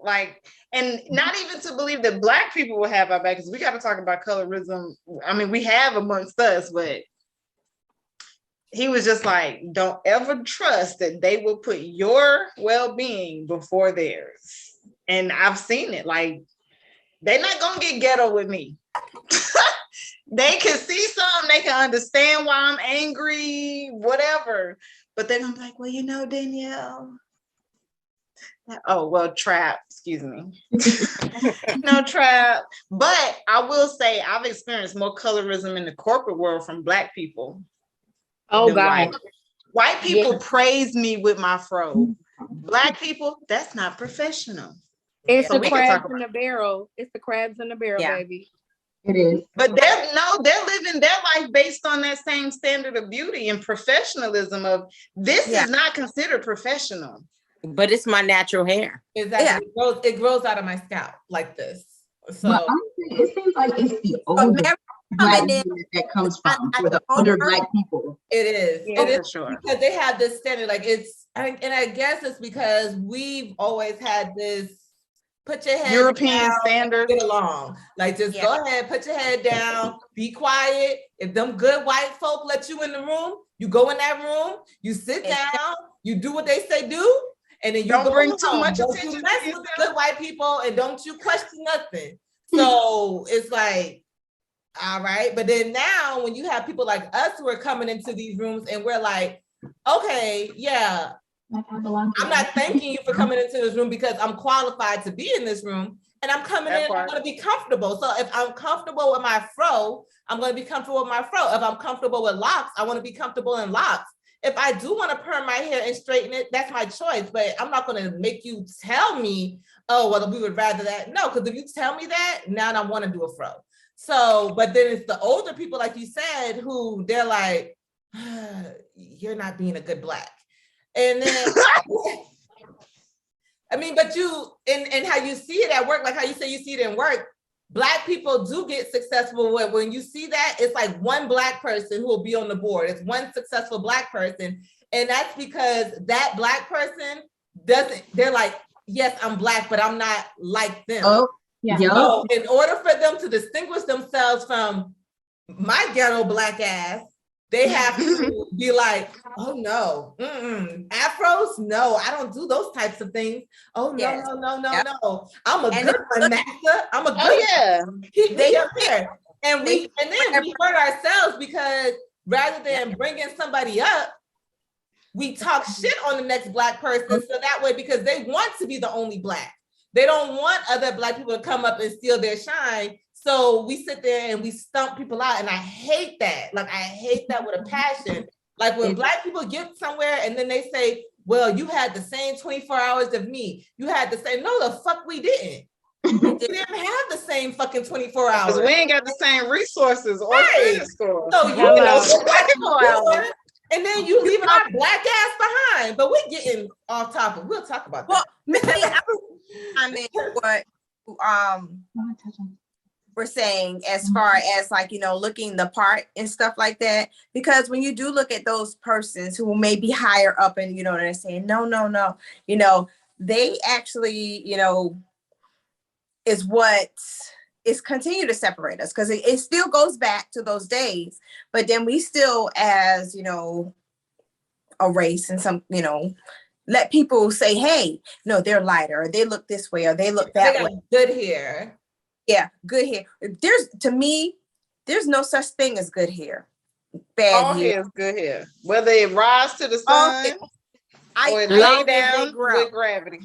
like And not even to believe that Black people will have our back, because we got to talk about colorism. I mean, we have amongst us, but he was just like, don't ever trust that they will put your well-being before theirs. And I've seen it. Like, they're not gonna get ghetto with me. They can see something, they can understand why I'm angry, whatever. But they're gonna be like, well, you know, Danielle. Oh, well, Trap, excuse me. No, Trap. But I will say I've experienced more colorism in the corporate world from Black people. Oh God. White people praise me with my fro. Black people, that's not professional. It's So the crabs in the barrel. It's the crabs in the barrel, baby. It is. But they're living their life based on that same standard of beauty and professionalism of this is not considered professional. But it's my natural hair. Exactly. It grows out of my scalp like this. So but honestly, it seems like it's the older Black people that comes from, for the older Black people. it is. Yeah, It is for sure. because they have this standard. Like and I guess it's because we've always had this put your head European down, standard. get along. Like just go ahead, put your head down, be quiet. If them good white folk let you in the room, you go in that room, you sit down, you do what they say do, and then you don't bring too home. much Don't attention you mess to with the good white people, and don't you question nothing. So it's like, all right. But then now when you have people like us who are coming into these rooms and we're like, okay, yeah, I'm not thanking you for coming into this room because I'm qualified to be in this room, and I'm coming in, I'm going to be comfortable. So if I'm comfortable with my fro, I'm going to be comfortable with my fro. If I'm comfortable with locks, I want to be comfortable in locks. If I do want to perm my hair and straighten it, that's my choice. But I'm not going to make you tell me, oh, well, we would rather that. No, because if you tell me that, now I want to do a fro. So, but then it's the older people, like you said, who they're like, you're not being a good Black. And then, I mean, but you, and how you see it at work, like how you say you see it in work, Black people do get successful when you see that, it's like one Black person who will be on the board. It's one successful Black person. And that's because that Black person they're like, yes, I'm Black, but I'm not like them. Oh, yeah. So in order for them to distinguish themselves from my ghetto Black ass, they have to be like, oh no, afros, no, I don't do those types of things. Oh no, no. I'm a good one, master. I'm a good one. Keep me up there. And then we hurt ourselves because rather than bringing somebody up, we talk shit on the next Black person. So that way, because they want to be the only Black. They don't want other Black people to come up and steal their shine. So we sit there and we stump people out. And I hate that. Like, I hate that with a passion. Like when Black people get somewhere and then they say, well, you had the same 24 hours of me. You had the same. No, the fuck we didn't. We didn't have the same fucking 24 hours. We ain't got the same resources or credit score. So you know, and then you leaving our Black ass behind. But we're getting off topic. We'll talk about that. I mean, what we're saying as far as like, you know, looking the part and stuff like that, because when you do look at those persons who may be higher up and, you know, they're saying, no, you know, they actually, you know, is what is continue to separate us, because it still goes back to those days, but then we still, as, you know, a race and some, you know, let people say, hey, no, they're lighter, or they look this way, or they look that way. Good hair. Yeah, good hair. To me, there's no such thing as good hair. All hair is good hair. Whether it rise to the sun or it lay down with gravity.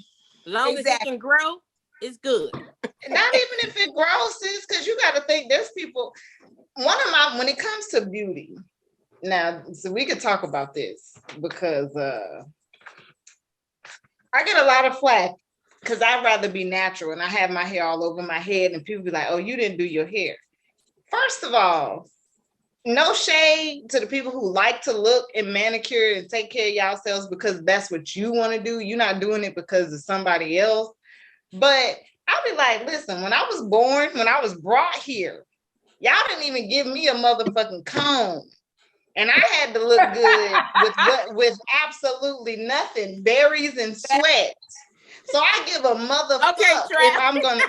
Long as it can grow, it's good. Not even if it grows, sis, because you got to think there's people. When it comes to beauty, now, so we could talk about this because I get a lot of flack because I'd rather be natural and I have my hair all over my head and people be like, oh, you didn't do your hair. First of all, no shade to the people who like to look and manicure and take care of yourselves because that's what you want to do. You're not doing it because of somebody else. But I'll be like, listen, when I was born, when I was brought here, y'all didn't even give me a motherfucking comb. And I had to look good with absolutely nothing, berries and sweat. So I give a motherfucker Okay, if I'm gonna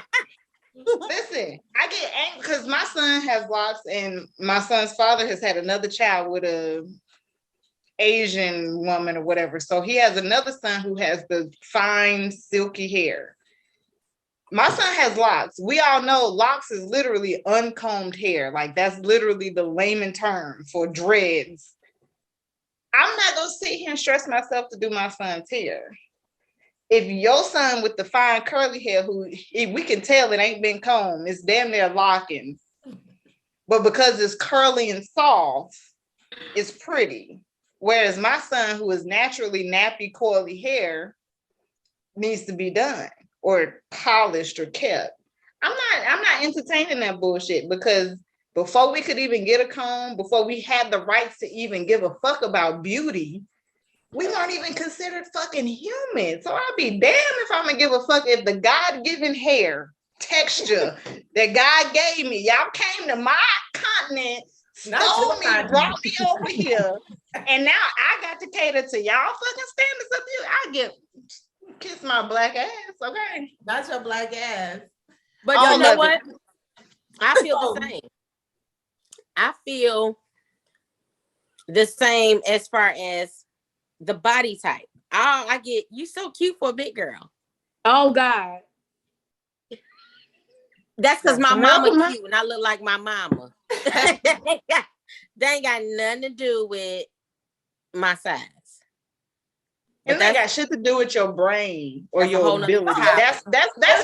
listen. I get angry because my son has locks, and my son's father has had another child with a Asian woman or whatever. So he has another son who has the fine, silky hair. My son has locks. We all know locks is literally uncombed hair. Like that's literally the layman term for dreads. I'm not gonna sit here and stress myself to do my son's hair. If your son with the fine curly hair, we can tell it ain't been combed, it's damn near locking. But because it's curly and soft, it's pretty. Whereas my son, who is naturally nappy, coily hair, needs to be done or polished or kept. I'm not entertaining that bullshit because before we could even get a comb, before we had the rights to even give a fuck about beauty, we weren't even considered fucking human. So I'll be damned if I'm gonna give a fuck if the God-given hair texture that God gave me, y'all came to my continent, stole me, brought me over here, and now I got to cater to y'all fucking standards of beauty. I get kiss my black ass, okay? Not your black ass. But you know what? I feel the same. I feel the same as far as the body type. I get you so cute for a big girl. Oh God. That's because my mama cute and I look like my mama. That ain't got nothing to do with my size. And that got shit to do with your brain or your ability. That's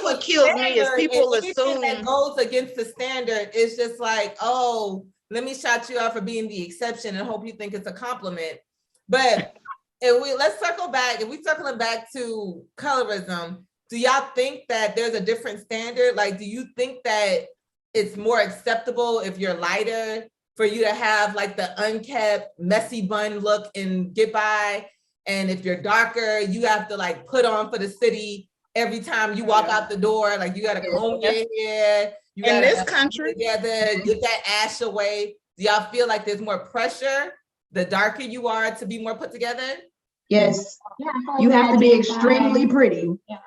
what kills me is people assume that goes against the standard. It's just like, oh, let me shout you out for being the exception and hope you think it's a compliment. But let's circle back. If we circling back to colorism, do y'all think that there's a different standard? Like, do you think that it's more acceptable if you're lighter for you to have like the unkept, messy bun look and get by? And if you're darker, you have to like put on for the city every time you walk out the door. Like you got to comb your hair. You in this country together, get that ash away. Do y'all feel like there's more pressure the darker you are to be more put together? Yes. Yeah, you have to be extremely pretty. Yeah.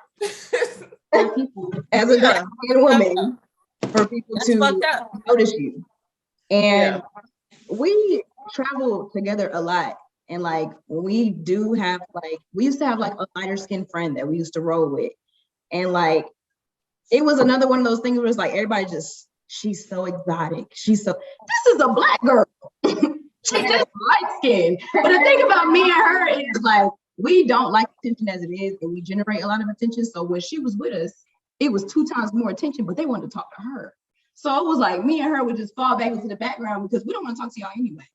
As a dark woman for people to notice you. And we travel together a lot. And like we do have like, we used to have like a lighter skinned friend that we used to roll with. And like, it was another one of those things where it's like, everybody just, she's so exotic. This is a black girl. She's just light skinned. But the thing about me and her is like, we don't like attention as it is, and we generate a lot of attention. So when she was with us, it was 2 times more attention, but they wanted to talk to her. So it was like me and her would just fall back into the background because we don't want to talk to y'all anyway.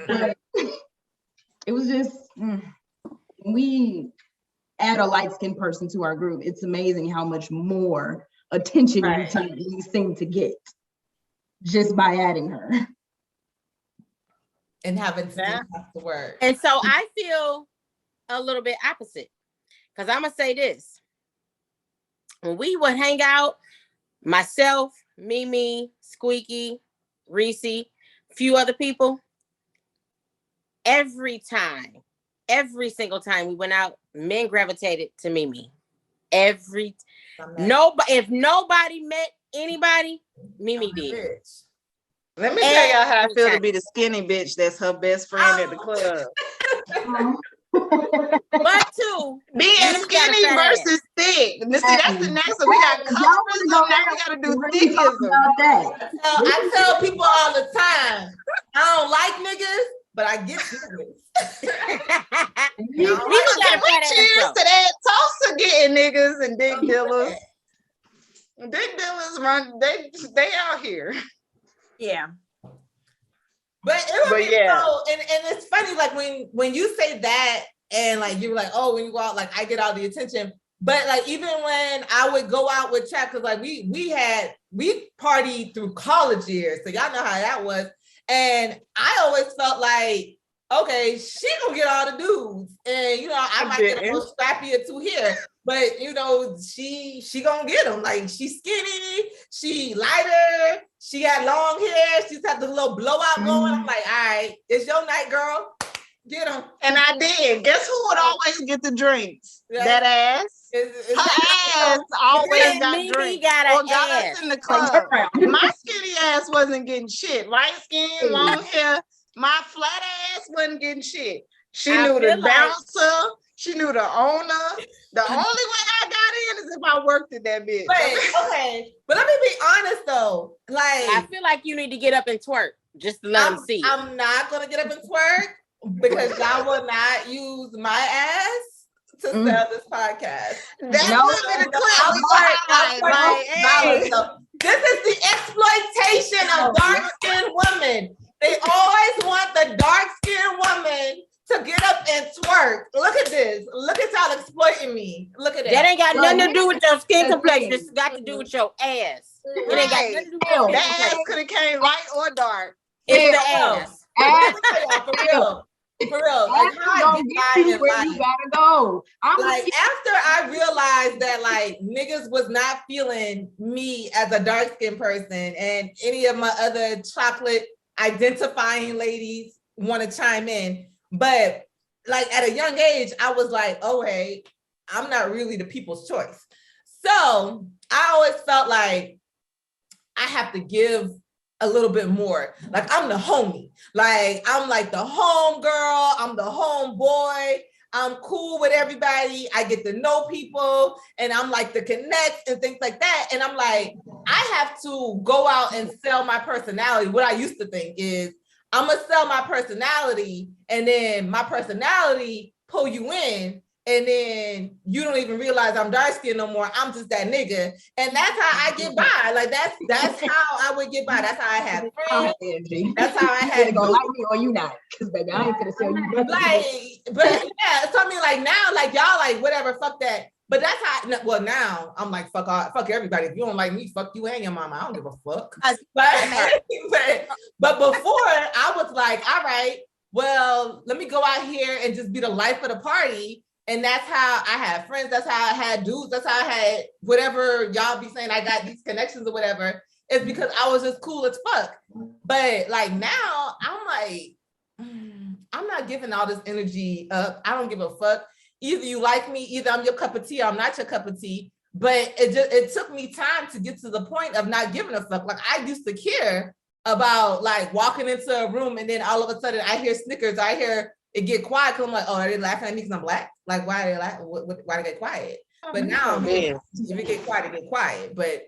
But it was just, we add a light-skinned person to our group. It's amazing how much more attention we seem to get just by adding her. And having to the word. And so I feel a little bit opposite. Because I'm going to say this. When we would hang out, myself, Mimi, Squeaky, Reese, few other people, every single time we went out, men gravitated to Mimi. If nobody met anybody, Mimi did. Let me tell y'all how I feel to be the skinny bitch that's her best friend at the club. But too, being skinny versus thick. See, that's the next one. We got colorism, now we got to do thickism. I tell people all the time, I don't like niggas, but I get niggas. We cheers to that. Toast to getting niggas and dick dealers. Dick dealers run, they out here. Yeah. But it would be so, and it's funny, like when you say that, and like you're like, oh, when you go out, like I get all the attention. But like even when I would go out with Chad, because like we partied through college years, so y'all know how that was. And I always felt like, okay, she gonna get all the dudes, and I might get a little scrappy or two here, but she gonna get them. Like she's skinny, she lighter, she got long hair, she's got the little blowout going. I'm like, all right, it's your night, girl. Get them. And I did. Guess who would always get the drinks? That ass. Her ass always got Mimi drink got or an got ass. us in the club. My skinny ass wasn't getting shit. Light skin, long hair. My flat ass wasn't getting shit. She I knew the feel like- bouncer. She knew the owner. The only way I got in is if I worked at that bitch. Wait, okay. But let me be honest though. Like, I feel like you need to get up and twerk just to let them see. I'm not gonna get up and twerk because y'all will not use my ass to sell this podcast. That's No, gonna be the clip. Like, hey. This is the exploitation of dark-skinned women. They always want the dark-skinned woman to get up and twerk. Look at this. Look at y'all exploiting me. Look at That ain't got Well, nothing to do with your skin the complexion. thing. It's got to do with your ass. It ain't got Right. nothing to do with your That skin ass complexion. could have came light or dark. It's the Yeah. ass. For real. For real. Like, That's how I gonna get get by you in where life. you gotta go. I'm Like, after I realized that like niggas was not feeling me as a dark-skinned person and any of my other chocolate identifying ladies want to chime in, but like at a young age I was like, oh hey, I'm not really the people's choice. So I always felt like I have to give a little bit more. Like I'm the homie. Like I'm like the home girl. I'm the home boy. I'm cool with everybody. I get to know people and I'm like the connect and things like that. And I'm like, I have to go out and sell my personality. What I used to think is I'm gonna sell my personality and then my personality pull you in. And then you don't even realize I'm dark skinned no more. I'm just that nigga. And that's how I get by. Like that's how I would get by. That's how I have friends. That's how I had gonna like me or you not. Because baby, I ain't gonna tell you nothing. like, but yeah, so I mean like now, like y'all like whatever, fuck that. But that's how well now I'm like fuck all, fuck everybody. If you don't like me, fuck you and your mama. I don't give a fuck. But before I was like, all right, well, let me go out here and just be the life of the party. And that's how I had friends. That's how I had dudes. That's how I had whatever y'all be saying. I got these connections or whatever. It's because I was just cool as fuck. But like now, I'm like, I'm not giving all this energy up. I don't give a fuck. Either you like me, either I'm your cup of tea, or I'm not your cup of tea. But it took me time to get to the point of not giving a fuck. Like I used to care about like walking into a room and then all of a sudden I hear snickers. I hear it get quiet because I'm like, oh, are they laughing at me because I'm black? Like, why are they laughing? Why they get quiet? But now, if it get quiet, it get quiet. But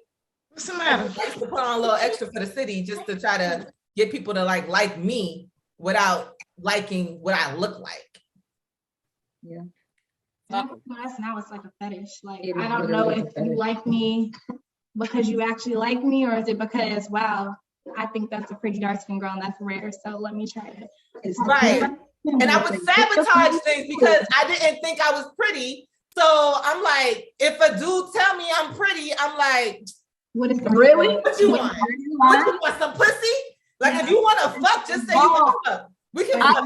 What's the matter? I used to put on a little extra for the city just to try to get people to like me without liking what I look like. Yeah. Now it's like a fetish. Like It I is don't know literally if a fetish. you like me because you actually like me, or is it because wow, I think that's a pretty dark skin girl and that's rare. So let me try it. It's Right. And I would sabotage things because I didn't think I was pretty. So I'm like, if a dude tell me I'm pretty, I'm like, What is the Really? what you want? What you want? Some pussy? Like if you want to fuck, just say you want to fuck. We can fuck.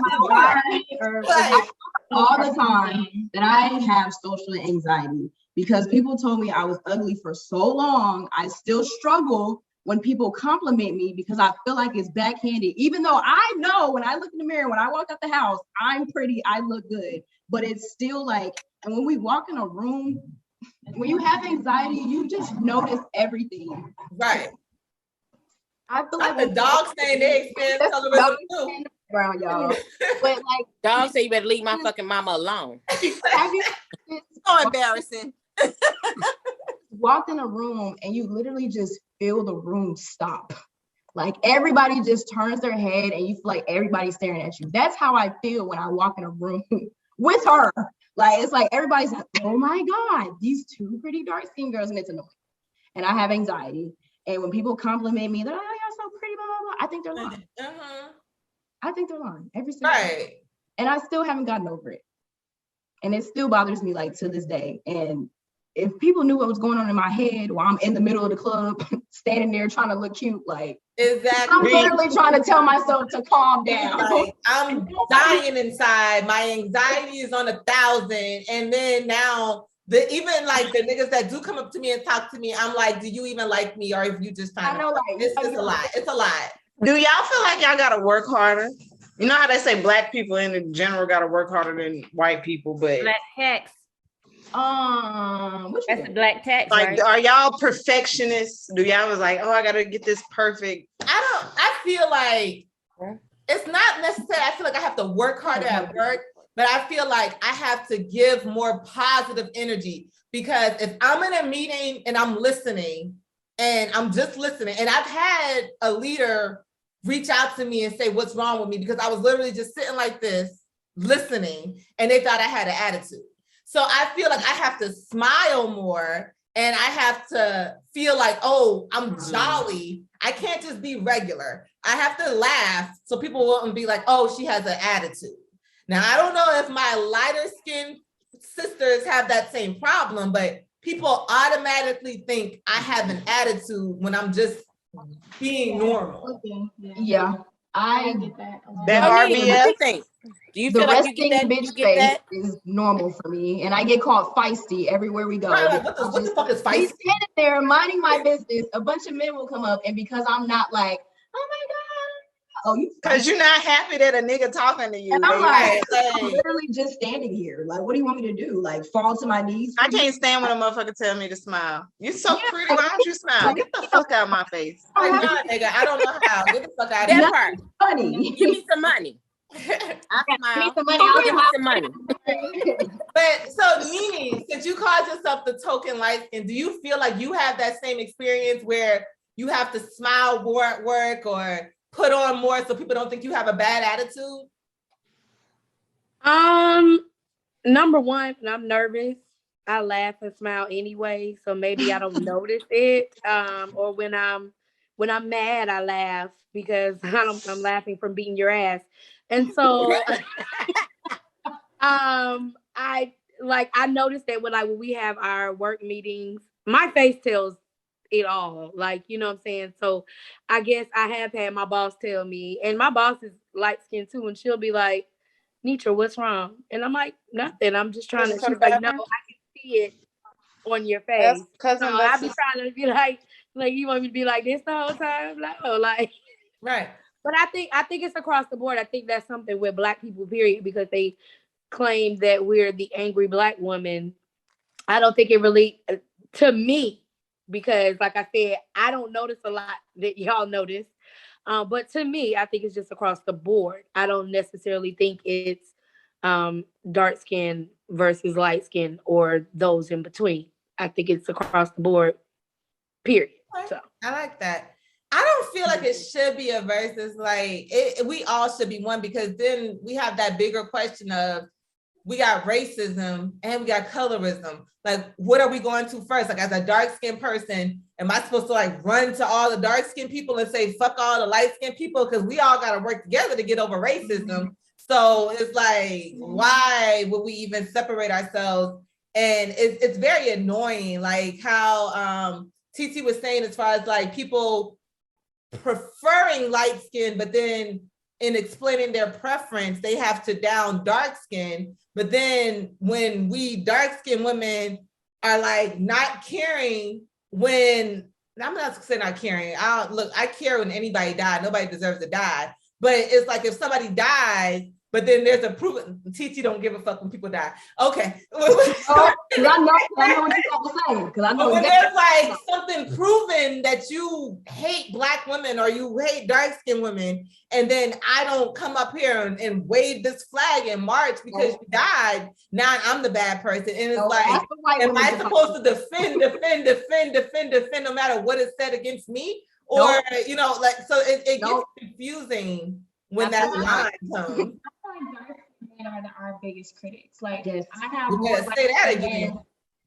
Like, all the time that I have social anxiety because people told me I was ugly for so long. I still struggle when people compliment me because I feel like it's backhanded, even though I know when I look in the mirror, when I walk out the house, I'm pretty, I look good, but it's still like, and when we walk in a room, when you have anxiety, you just notice everything. right. I feel Like like the dogs saying they experience colorism too. around y'all, but like, Dog say you better leave my fucking mama alone. have you So embarrassing. walked in a room and you literally just feel the room stop? Like everybody just turns their head and you feel like everybody's staring at you. That's how I feel when I walk in a room with her. Like it's like everybody's like, oh my God, these two pretty dark skinned girls, and it's annoying. And I have anxiety. And when people compliment me, they're like, oh, you're so pretty, blah, blah, blah. I think they're lying. I think they're lying every single time. Right. And I still haven't gotten over it. And it still bothers me like to this day. And if people knew what was going on in my head while I'm in the middle of the club, standing there trying to look cute, like Exactly. I'm literally trying to tell myself to calm down. Like, I'm dying inside. My anxiety is on 1,000. And then now even like the niggas that do come up to me and talk to me, I'm like, do you even like me? Or if you just trying I know, like it's a lot. It's a lot. Do y'all feel like y'all gotta work harder? You know how they say black people in general gotta work harder than white people, but Black hacks. What you That's the think? black tax, Like, right? are y'all perfectionists? Do y'all was like, oh, I gotta get this perfect? I feel like it's not necessary. I feel like I have to work harder at work, but I feel like I have to give more positive energy, because if I'm in a meeting and I'm listening and I'm just listening, and I've had a leader reach out to me and say, what's wrong with me? Because I was literally just sitting like this, listening, and they thought I had an attitude. So I feel like I have to smile more, and I have to feel like, oh, I'm jolly. I can't just be regular. I have to laugh so people won't be like, oh, she has an attitude. Now, I don't know if my lighter skinned sisters have that same problem, but people automatically think I have an attitude when I'm just being normal. Okay, yeah. Yeah, I I get that. a lot. That What do you RBF. think? Do you the feel like you get resting that? You bitch get face that? is normal for me, and I get called feisty everywhere we go. Right, like, what the fuck is Be feisty? standing there minding my business. A bunch of men will come up, and because I'm not like, oh my god, oh you, Because you're not happy that a nigga talking to you. and I'm They- like, I'm literally just standing here. Like, what do you want me to do? Like, fall to my knees? I can't stand when a motherfucker tell me to smile. You're so pretty. Why don't you smile? Get the fuck out of my face. Like, nah, nigga, I don't know how. Get the fuck out of That here. part. Funny. Give me some money. I Give me smile. some money. I'll Give me some money. But so, Nene, since you called yourself the token light skin, do you feel like you have that same experience where you have to smile more at work or put on more so people don't think you have a bad attitude? Number one, when I'm nervous, I laugh and smile anyway, so maybe I don't notice it. Or when I'm mad, I laugh because I'm laughing from beating your ass, and so I noticed that when we have our work meetings, my face tells it all. Like, you know what I'm saying? So I guess I have had my boss tell me, and my boss is light skinned too, and she'll be like, Nitra, what's wrong? And I'm like, nothing. I'm just trying to. She's like, no, I can see it on your face. Cousin, So I be trying to be like you want me to be like this the whole time? Like, oh, like Right. But I think it's across the board. I think that's something with Black people, period, because they claim that we're the angry Black woman. I don't think it really, to me, because like I said, I don't notice a lot that y'all notice. But to me, I think it's just across the board. I don't necessarily think it's dark skin versus light skin or those in between. I think it's across the board, period. So I like that. I don't feel like it should be a versus, like we all should be one, because then we have that bigger question of, we got racism and we got colorism. Like, what are we going to first? Like, as a dark-skinned person, am I supposed to like run to all the dark-skinned people and say, fuck all the light-skinned people? Because we all got to work together to get over racism. So it's like, why would we even separate ourselves? And it's very annoying, like how TT was saying, as far as like people preferring light skin, but then in explaining their preference, they have to down dark skin. But then when we dark skinned women are like not caring when, I'm not saying not caring. I care when anybody dies. Nobody deserves to die. But it's like if somebody dies, but then there's a proof. TT don't give a fuck when people die. Okay. I know what you're about to say. Because I know But when exactly. there's like something proven that you hate Black women or you hate dark-skinned women, and then I don't come up here and wave this flag in March because you died, now I'm the bad person. And it's like, am I supposed to defend no matter what is said against me? Or, you know, like, so it gets confusing when that line comes. Dark men are our biggest critics. Like, Yes. I have You more better say that light-skinned again. men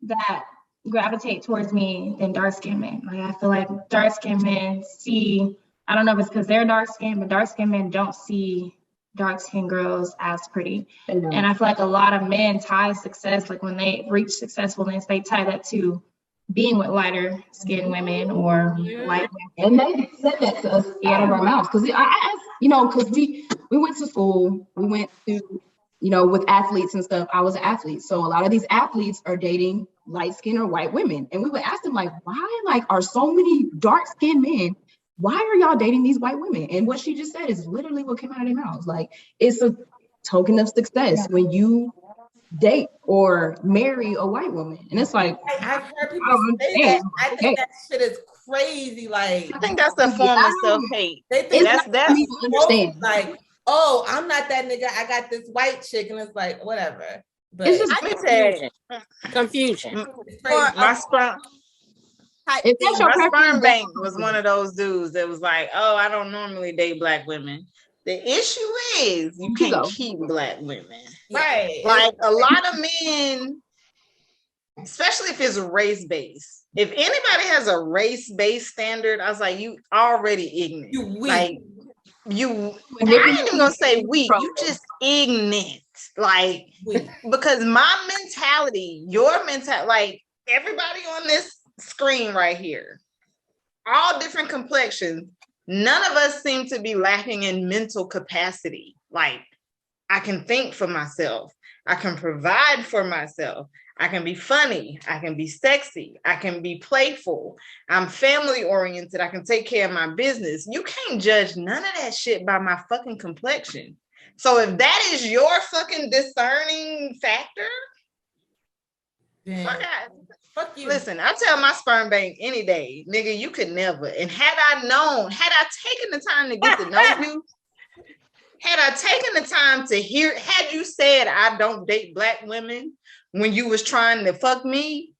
that gravitate towards me than dark skinned men. Like, I feel like dark skinned men see, I don't know if it's because they're dark skinned, but dark skinned men don't see dark skinned girls as pretty. And I feel like a lot of men tie success, like when they reach successfulness, they tie that to being with lighter skinned women or white women. And they said that to us out of our mouths. Because because we went to school, we went to, with athletes and stuff. I was an athlete. So a lot of these athletes are dating light skinned or white women. And we would ask them, like, why are so many dark skinned men, why are y'all dating these white women? And what she just said is literally what came out of their mouths. Like, it's a token of success when you date or marry a white woman. And it's like, I've heard I people don't say that. understand. I think that shit is crazy. Like, I think that's a form of self-hate. they think It's that's not for me to understand. like, oh, I'm not that nigga. I got this white chick, and it's like, whatever. But It's just confusion. it's crazy. My sperm, if that's your my preference, sperm bank was one of those dudes that was like, oh, I don't normally date black women. The issue is you can't keep black women. Right. Like a lot of men, especially if it's race-based. If anybody has a race-based standard, I was like, you already ignorant. You weak. Like you, I ain't even gonna say weak. You just ignorant. Like because my mentality, your mentality, like everybody on this screen right here, all different complexions. None of us seem to be lacking in mental capacity. Like I can think for myself. I can provide for myself. I can be funny. I can be sexy. I can be playful. I'm family oriented. I can take care of my business. You can't judge none of that shit by my fucking complexion. So if that is your fucking discerning factor, fuck you. Listen, I tell my sperm bank any day, nigga, you could never. And had I taken the time to get to know you, had I taken the time to hear, had you said I don't date black women when you was trying to fuck me,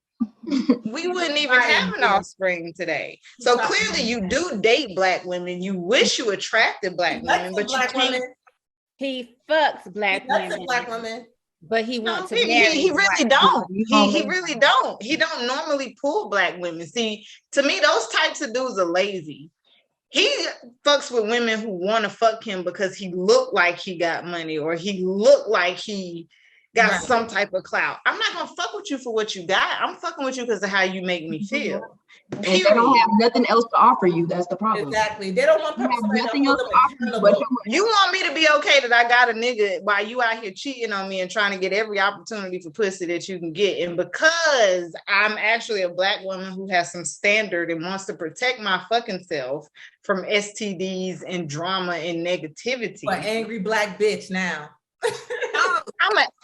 we wouldn't even have an offspring today. So clearly you do date black women. You wish you attracted black women, but you can't. He fucks black women. But he wants to marry. He really don't. He really don't. He don't normally pull black women. See, to me, those types of dudes are lazy. He fucks with women who want to fuck him because he looked like he got money or he looked like he got some type of clout. I'm not gonna fuck with you for what you got. I'm fucking with you because of how you make me feel. And they don't have nothing else to offer you. That's the problem. Exactly. They don't want nothing else to offer you. But you want me to be okay that I got a nigga while you out here cheating on me and trying to get every opportunity for pussy that you can get. And because I'm actually a black woman who has some standard and wants to protect my fucking self from STDs and drama and negativity. An angry black bitch now.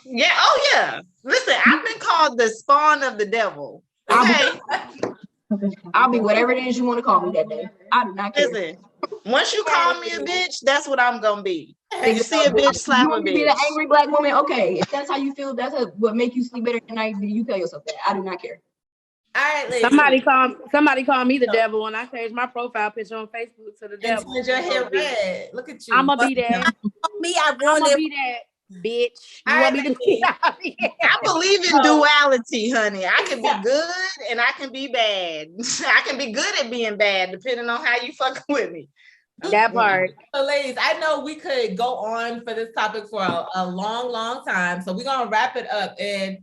Yeah. Listen, I've been called the spawn of the devil. Okay. I'll be whatever it is you want to call me that day. I do not care. Listen, once you call me a bitch, that's what I'm gonna be. You see a bitch, slap a bitch. Be an angry black woman. Okay, if that's how you feel, that's what make you sleep better at night. You tell yourself that. I do not care. All right, ladies. Somebody call me the devil when I change my profile picture on Facebook to the devil. Your hair red. Look at you. I'ma be that. I'ma be that. Bitch, I believe in duality, honey. I can be good and I can be bad. I can be good at being bad, depending on how you fucking with me. That part. So, ladies, I know we could go on for this topic for a long, long time. So we're gonna wrap it up. And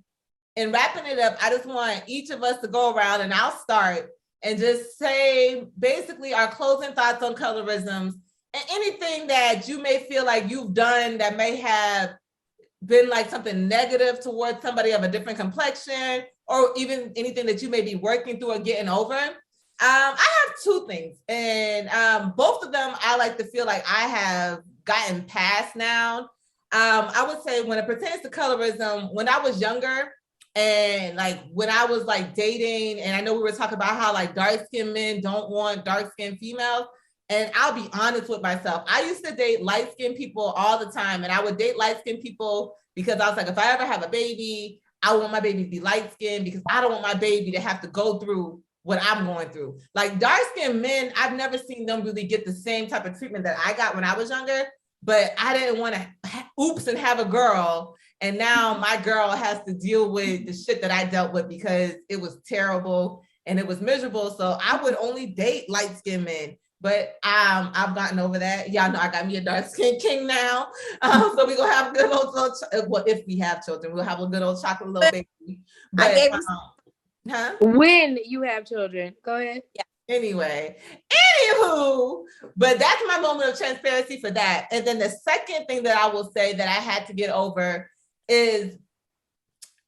in wrapping it up, I just want each of us to go around, and I'll start and just say basically our closing thoughts on colorisms. And anything that you may feel like you've done that may have been like something negative towards somebody of a different complexion, or even anything that you may be working through or getting over. I have two things, and both of them I like to feel like I have gotten past now. I would say when it pertains to colorism, when I was younger, and like when I was like dating, and I know we were talking about how like dark-skinned men don't want dark-skinned females. And I'll be honest with myself. I used to date light-skinned people all the time. And I would date light-skinned people because I was like, if I ever have a baby, I want my baby to be light-skinned because I don't want my baby to have to go through what I'm going through. Like dark-skinned men, I've never seen them really get the same type of treatment that I got when I was younger. But I didn't want to oops and have a girl. And now my girl has to deal with the shit that I dealt with because it was terrible and it was miserable. So I would only date light-skinned men. But I've gotten over that. Y'all know I got me a dark skin king now. So we're gonna have a good old well, if we have children, we'll have a good old chocolate little baby. But, when you have children, go ahead. Yeah. Anyway, anywho, but that's my moment of transparency for that. And then the second thing that I will say that I had to get over is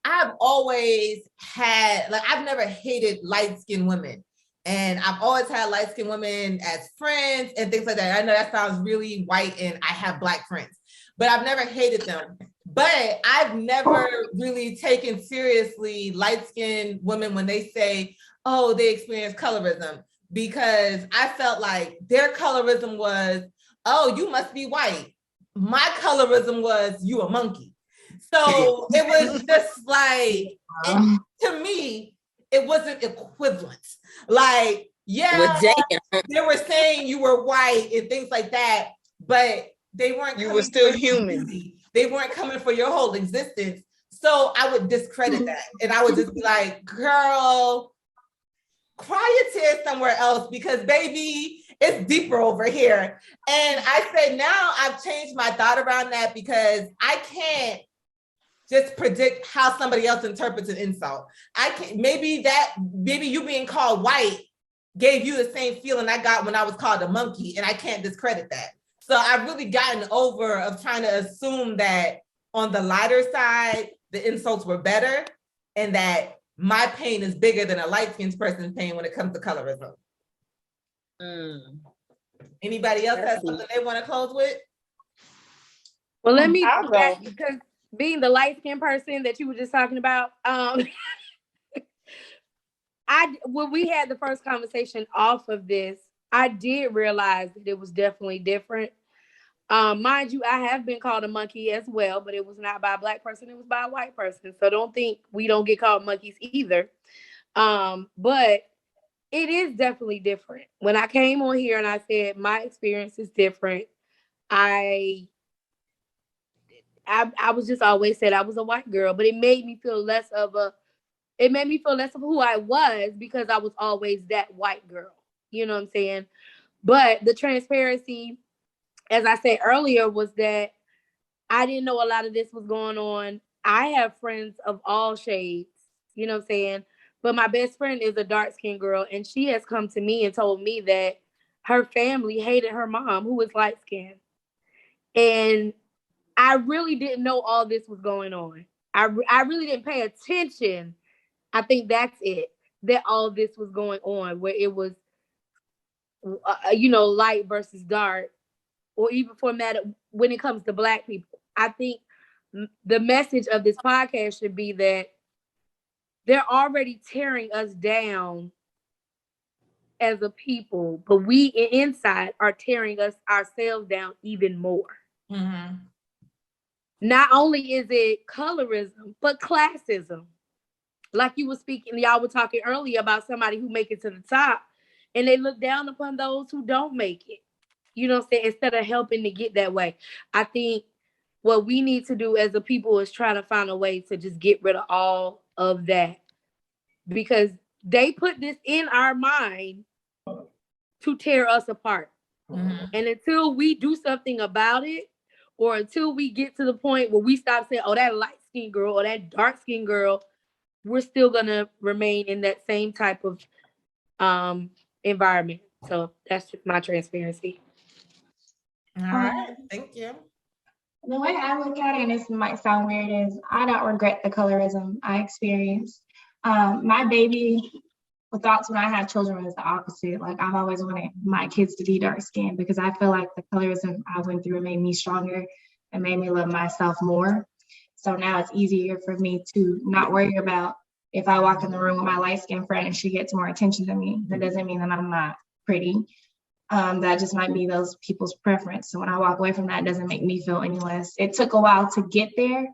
I've always had, like, I've never hated light-skinned women. And I've always had light-skinned women as friends and things like that. I know that sounds really white and I have black friends, but I've never hated them. But I've never really taken seriously light-skinned women when they say, oh, they experience colorism, because I felt like their colorism was, oh, you must be white. My colorism was, you a monkey. So it was just like, to me, it wasn't equivalent. Like, yeah, they were saying you were white and things like that, but they weren't. You were still human. They weren't coming for your whole existence. So I would discredit that. And I would just be like, girl, cry your tears somewhere else, because baby, it's deeper over here. And I say now I've changed my thought around that, because I can't just predict how somebody else interprets an insult. I can maybe you being called white gave you the same feeling I got when I was called a monkey, and I can't discredit that. So I've really gotten over of trying to assume that on the lighter side, the insults were better, and that my pain is bigger than a light-skinned person's pain when it comes to colorism. Anybody else have something they want to close with? Well, let me, because being the light-skinned person that you were just talking about, when we had the first conversation off of this, I did realize that it was definitely different. Mind you, I have been called a monkey as well, but it was not by a Black person, it was by a white person. So don't think we don't get called monkeys either. But it is definitely different. When I came on here and I said my experience is different, I was just always said I was a white girl, but it made me feel less of who I was, because I was always that white girl. You know what I'm saying? But the transparency, as I said earlier, was that I didn't know a lot of this was going on. I have friends of all shades, you know what I'm saying? But my best friend is a dark-skinned girl, and she has come to me and told me that her family hated her mom, who was light-skinned. And I really didn't know all this was going on. I really didn't pay attention. I think that's it, that all this was going on, where it was, light versus dark, or even when it comes to Black people. I think the message of this podcast should be that they're already tearing us down as a people, but we inside are tearing ourselves down even more. Mm-hmm. Not only is it colorism, but classism. Like y'all were talking earlier about somebody who make it to the top, and they look down upon those who don't make it. You know what I'm saying? Instead of helping to get that way. I think what we need to do as a people is try to find a way to just get rid of all of that, because they put this in our mind to tear us apart. Mm-hmm. And until we do something about it, or until we get to the point where we stop saying, oh, that light-skinned girl or that dark-skinned girl, we're still going to remain in that same type of environment. So that's just my transparency. All right, thank you. The way I look at it, and this might sound weird, is I don't regret the colorism I experienced. My baby thoughts when I had children was the opposite. Like, I've always wanted my kids to be dark skinned, because I feel like the colorism I went through made me stronger and made me love myself more. So now it's easier for me to not worry about if I walk in the room with my light skinned friend and she gets more attention than me. That doesn't mean that I'm not pretty. That just might be those people's preference. So when I walk away from that, it doesn't make me feel any less. It took a while to get there,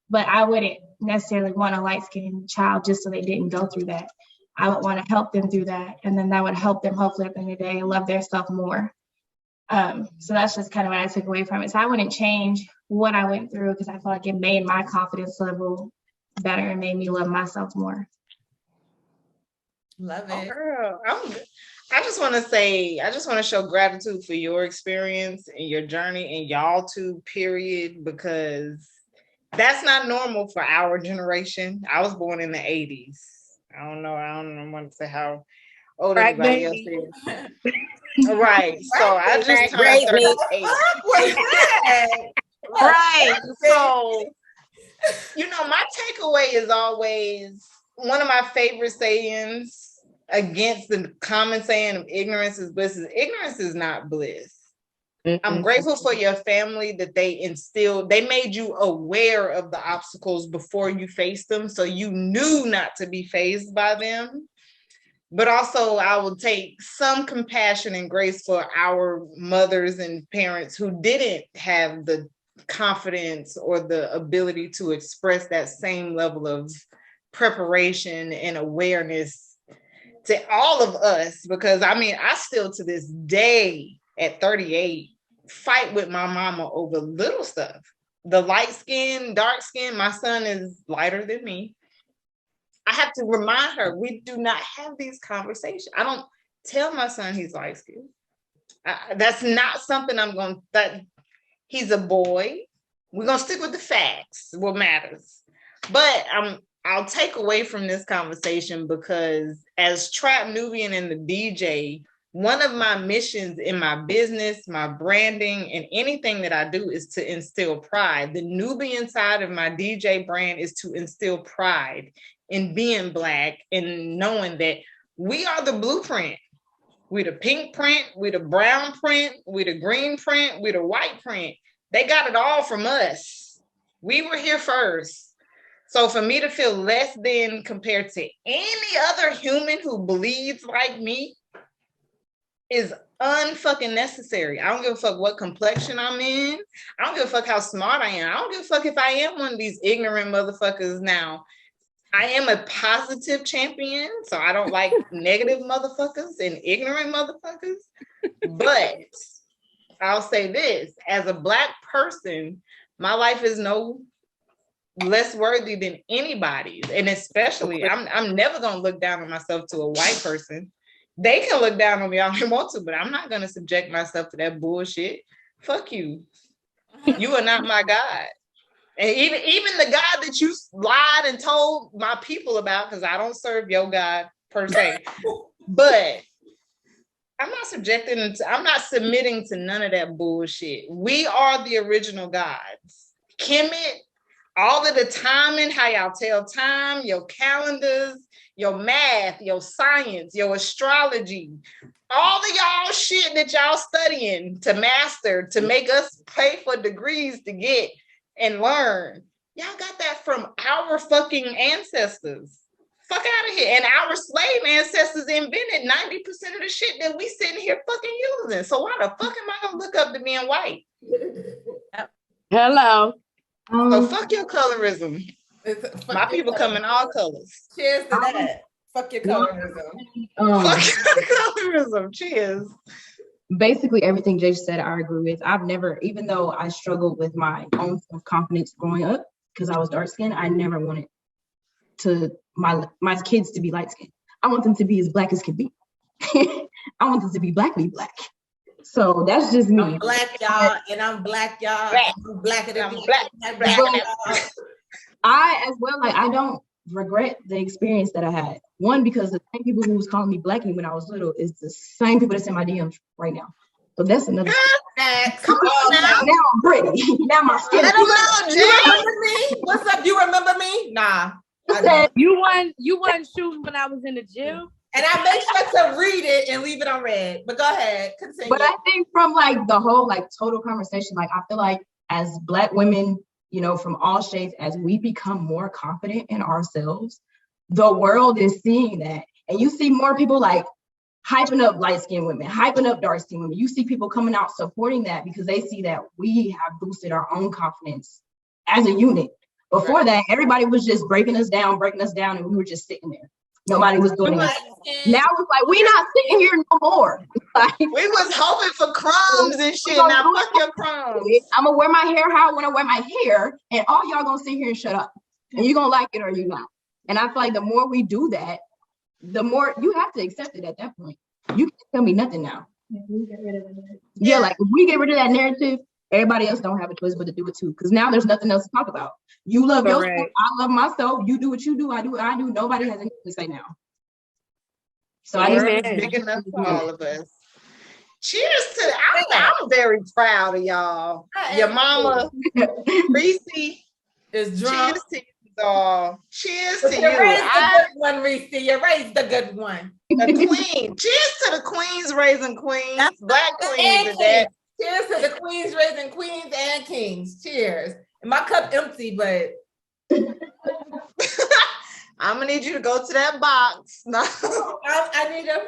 but I wouldn't necessarily want a light-skinned child just so they didn't go through that. I would want to help them through that, and then that would help them hopefully at the end of the day love their stuff more. So that's just kind of what I took away from it. So I wouldn't change what I went through, because I feel like it made my confidence level better and made me love myself more. Love it. Oh, girl. I just want to show gratitude for your experience and your journey, and y'all too, period, because that's not normal for our generation. I was born in the 80s. I don't want to say how old everybody else is. Right. So I just turned 38. Right. So, my takeaway is always one of my favorite sayings against the common saying of ignorance is bliss. Ignorance is not bliss. I'm grateful for your family that they made you aware of the obstacles before you faced them. So you knew not to be fazed by them. But also I will take some compassion and grace for our mothers and parents who didn't have the confidence or the ability to express that same level of preparation and awareness to all of us. Because I mean, I still to this day at 38 fight with my mama over little stuff. The light skin, dark skin, my son is lighter than me. I have to remind her, we do not have these conversations. I don't tell my son he's light skinned. That's not something I'm going to, he's a boy. We're going to stick with the facts, what matters. But I'll take away from this conversation because as Trap Nubian and the DJ, one of my missions in my business, my branding, and anything that I do is to instill pride. The Nubian side of my DJ brand is to instill pride in being Black and knowing that we are the blueprint. We the pink print, we the brown print, we the green print, we the white print. They got it all from us. We were here first. So for me to feel less than compared to any other human who bleeds like me is unfucking necessary. I don't give a fuck what complexion I'm in. I don't give a fuck how smart I am. I don't give a fuck if I am one of these ignorant motherfuckers now. I am a positive champion, so I don't like negative motherfuckers and ignorant motherfuckers. But I'll say this, as a Black person, my life is no less worthy than anybody's. And especially, I'm never gonna look down on myself to a white person. They can look down on me all they want to, but I'm not gonna subject myself to that bullshit. Fuck you. You are not my God. And even the God that you lied and told my people about, because I don't serve your God per se, but I'm not submitting to none of that bullshit. We are the original gods. Kemet, all of the timing, how y'all tell time, your calendars, your math, your science, your astrology, all of y'all shit that y'all studying to master, to make us pay for degrees to get and learn. Y'all got that from our fucking ancestors. Fuck out of here. And our slave ancestors invented 90% of the shit that we sitting here fucking using. So why the fuck am I gonna look up to being white? Hello. So fuck your colorism. My people come in all colors. Cheers to that. Fuck your colorism. Fuck your colorism. Cheers. Basically everything Jay said, I agree with. I've never, even though I struggled with my own self-confidence growing up because I was dark skinned, I never wanted to my kids to be light skinned. I want them to be as Black as can be. I want them to be Blackly Black. So that's just me. I'm Black, y'all, and I'm Black, y'all. Black. I'm Blacker than I'm Black. I as well, like I don't regret the experience that I had. One, because the same people who was calling me Blackie when I was little is the same people that's in my DMs right now. So that's another. Come on now. Now I'm pretty. Now my skin. You remember me? What's up? You remember me? Nah. You won shooting when I was in the gym. And I make sure to read it and leave it on red. But go ahead, continue. But I think from like the whole like total conversation, like I feel like as Black women, you know, from all shades, as we become more confident in ourselves, the world is seeing that. And you see more people like hyping up light-skinned women, hyping up dark-skinned women. You see people coming out supporting that because they see that we have boosted our own confidence as a unit. Before that, everybody was just breaking us down, and we were just sitting there. Nobody was doing anything. Now it's like, we not sitting here no more. Like, we was hoping for crumbs and shit. Now fuck your crumbs. I'm gonna wear my hair how I want to wear my hair, and all y'all gonna sit here and shut up. And you're gonna like it or you're not. And I feel like the more we do that, the more you have to accept it at that point. You can't tell me nothing now. Yeah, like if we get rid of that narrative, everybody else don't have a choice but to do it too. Because now there's nothing else to talk about. You love yourself, I love myself. You do what you do, I do what I do. Nobody has anything to say now. So I just big enough for all of us. Cheers to that. I'm very proud of y'all. Your mama, Reese, is drunk. Cheers to you all. Cheers to you. You raised the good one, Reese. You raised the good one. The queen. Cheers to the queens raising queens. Black queens and that. Cheers to the queens raising queens and kings. Cheers. And my cup empty, but I'm gonna need you to go to that box. No. I need a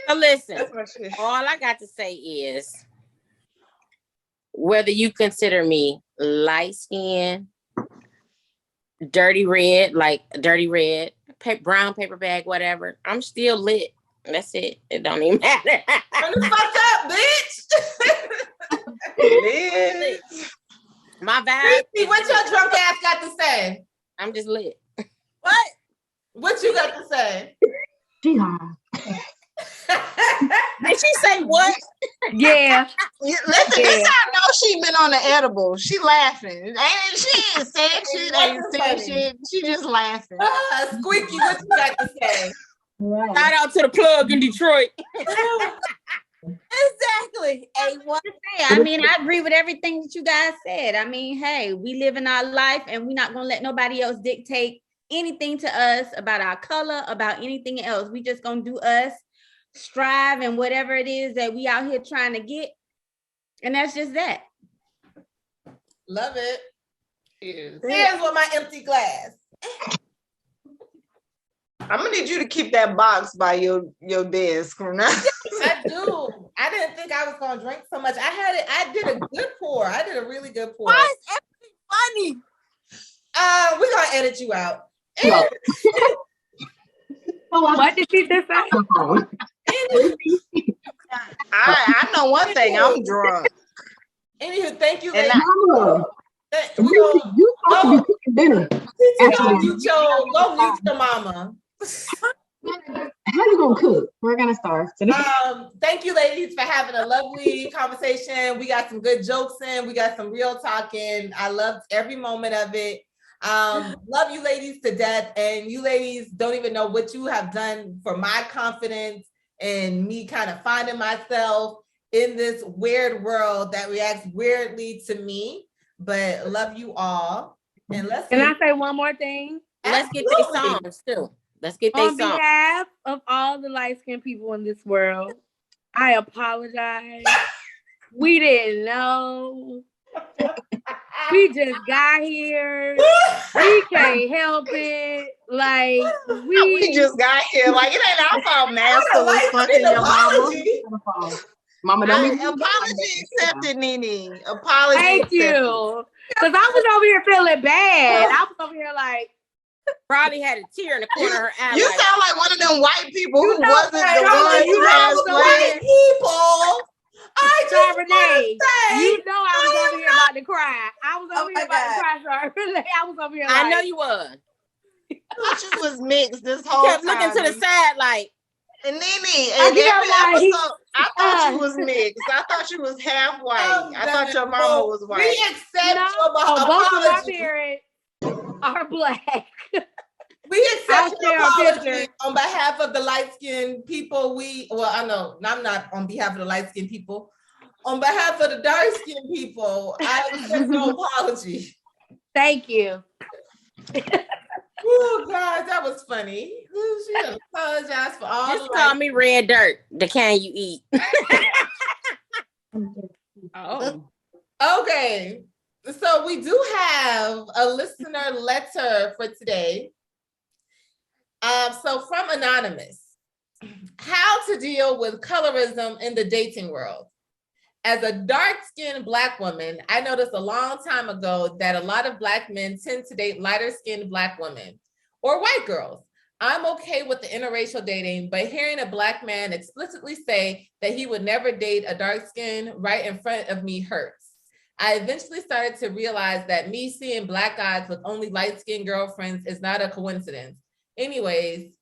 So listen, That's my shit. all I got to say is whether you consider me light skin, dirty red, brown paper bag, whatever, I'm still lit. That's it. It don't even matter. Turn the fuck up, bitch. It is. My vibe. Christy, what your drunk ass got to say? I'm just lit. What? What you got to say? She high. Did she say what? Yeah. Listen, this I know she been on the edible. She laughing. Ain't she ain't saying shit, ain't saying shit. She just laughing. Squeaky, what you got to say? Right. Shout out to the plug in Detroit. Exactly. I mean, I agree with everything that you guys said. I mean, hey, we live in our life and we're not gonna let nobody else dictate anything to us about our color, about anything else. We just gonna do us, strive, and whatever it is that we out here trying to get. And that's just that. Love it. Yes. Here's with my empty glass. I'm gonna need you to keep that box by your desk from now. I do. I didn't think I was gonna drink so much. I did a good pour. I did a really good pour. Why is everything funny? We're gonna edit you out. No. What did she just say? I know one thing. I'm drunk. Anywho, thank you. And ladies. Mama, We gonna you supposed to be cooking dinner. go mute your mama. How you gonna cook? We're gonna starve today. Thank you, ladies, for having a lovely conversation. We got some good jokes in. We got some real talking. I loved every moment of it. Love you ladies to death. And you ladies don't even know what you have done for my confidence and me kind of finding myself in this weird world that reacts weirdly to me. But love you all. And Can I say one more thing? Let's get these songs too. Let's get these On songs. behalf of all the light-skinned people in this world, I apologize. We didn't know. We just got here. We can't help it. Like We just got here. Like it ain't our fault. Master was fucking your mama. Mama, don't be Apology accepted, Nene. Apology thank accepted. you. Because I was over here feeling bad. I was over here like, Probably had a tear in the corner of her eye. You like, sound like one of them white people who You know, wasn't the one you you had know the white slain. people. I just Renee, say, you know I was over here about to cry. I was over Oh here my about to cry, Renee. I was over here like, I know you was. I thought you was mixed this You whole kept time. looking to the side like, And Nene, I in feel every like episode, I thought you was mixed. I thought you was half white. I thought your mama was We white. accept no, your both of my apology. parents are black. We accept I'll your share a apology picture. on behalf of the light-skinned people. I know I'm not on behalf of the light-skinned people. On behalf of the dark-skinned people, I accept no apology. Thank you. Oh God, that was funny. Ooh, she done apologized for all just the call me red dirt. The can you eat? Oh. Okay, so we do have a listener letter for today. So from Anonymous, how to deal with colorism in the dating world. As a dark-skinned Black woman, I noticed a long time ago that a lot of Black men tend to date lighter-skinned Black women or white girls. I'm okay with the interracial dating, but hearing a Black man explicitly say that he would never date a dark skin right in front of me hurts. I eventually started to realize that me seeing Black guys with only light-skinned girlfriends is not a coincidence. Anyways,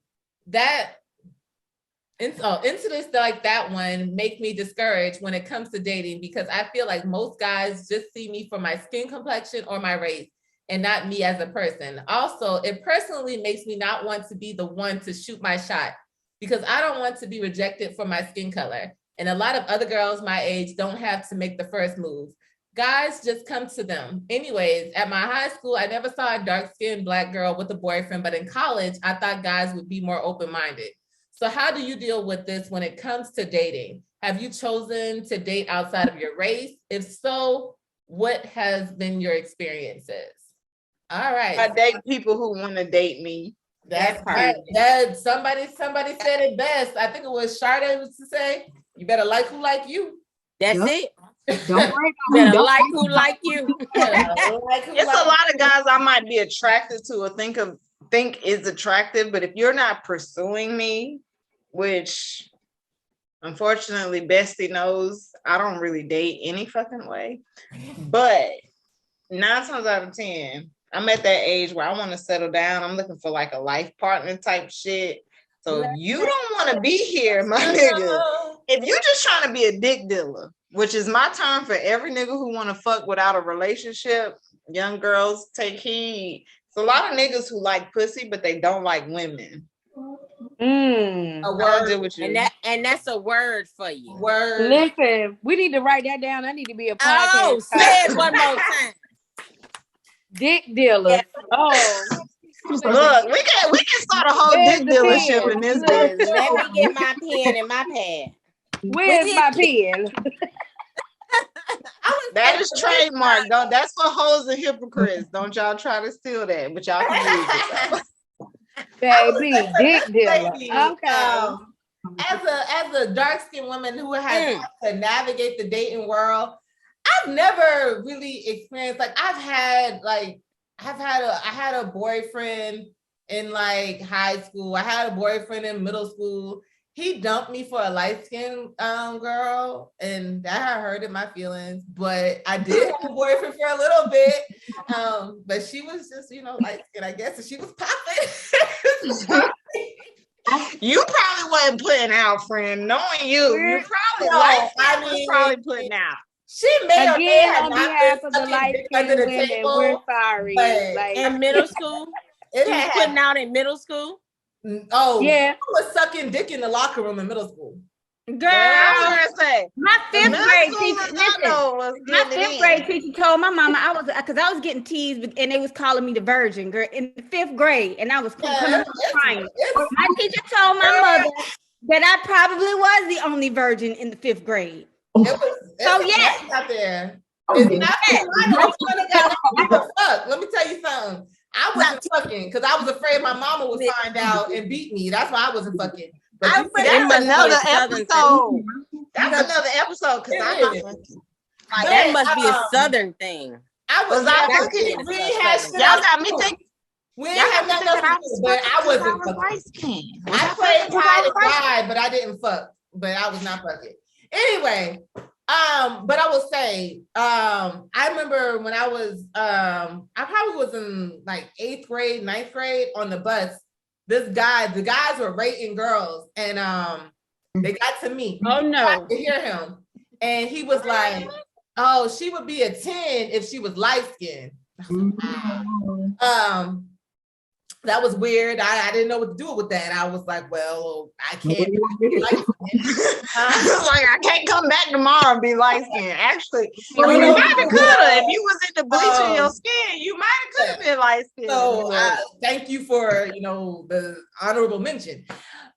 incidents like that one make me discouraged when it comes to dating because I feel like most guys just see me for my skin complexion or my race and not me as a person. Also, it personally makes me not want to be the one to shoot my shot because I don't want to be rejected for my skin color. And a lot of other girls my age don't have to make the first move. Guys just come to them. Anyways, at my high school, I never saw a dark-skinned Black girl with a boyfriend, but in college, I thought guys would be more open-minded. So how do you deal with this when it comes to dating? Have you chosen to date outside of your race? If so, what has been your experiences? All right. I date people who want to date me. That's right. That somebody said it best. I think it was Sade was to say, you better like who like you. That's it. Don't break Better like who like you. It's a lot of guys I might be attracted to or think is attractive, but if you're not pursuing me, which unfortunately Bestie knows I don't really date any fucking way, but 9 times out of 10, I'm at that age where I want to settle down. I'm looking for like a life partner type shit. So if you don't want to be here, my nigga, if you're just trying to be a dick dealer, which is my term for every nigga who want to fuck without a relationship, young girls, take heed. It's a lot of niggas who like pussy, but they don't like women. A word with you. And that's a word for you. Word. Listen, we need to write that down. I need to be a podcast. Oh, say it one more time. Dick dealer. Oh. Look, we can start a whole dick dealership in this bitch. Let me get my pen and my pad. Where's my pen? That is trademark. Don't. That's for hoes and hypocrites. Don't y'all try to steal that, but y'all can use it. Baby, dick dealer. Okay. As a dark-skinned woman who has to navigate the dating world, I've never really experienced I had a boyfriend in like high school. I had a boyfriend in middle school. He dumped me for a light-skinned girl, and that hurted my feelings. But I did have a boyfriend for a little bit. But she was just, light-skinned, I guess, and she was popping. You probably wasn't putting out, friend. Knowing you probably probably putting out. She may again on behalf of the light-skinned women, we're sorry. In middle school, she was putting out in middle school. Oh yeah, I was sucking dick in the locker room in middle school. Girl, I was gonna say my fifth grade teacher. My fifth grade teacher told my mama because I was getting teased, and they was calling me the virgin girl in the 5th grade, and I was crying. My teacher told my mother that I probably was the only virgin in the 5th grade. It's out there. Let me tell you something. I wasn't fucking because I was afraid my mama would find out and beat me. That's why I wasn't fucking. But that's another episode. That's another episode because I'm not fucking. That must be a Southern thing. I was not fucking. Y'all got me thinking. We didn't have nothing else to do, but I wasn't fucking. I played hide and ride, but I didn't fuck. But I was not fucking. Anyway, but I will say, I remember when I was, I probably was in like 8th grade, 9th grade on the bus. The guys were rating girls, and they got to me. Oh no! I could hear him, and he was like, "Oh, she would be a 10 if she was light skinned." That was weird. I didn't know what to do with that. I was like, well, I can't. I can't come back tomorrow and be light skinned. Actually, you might have could have. If you was in the bleaching your skin, you might have could have been light skinned. So thank you for the honorable mention.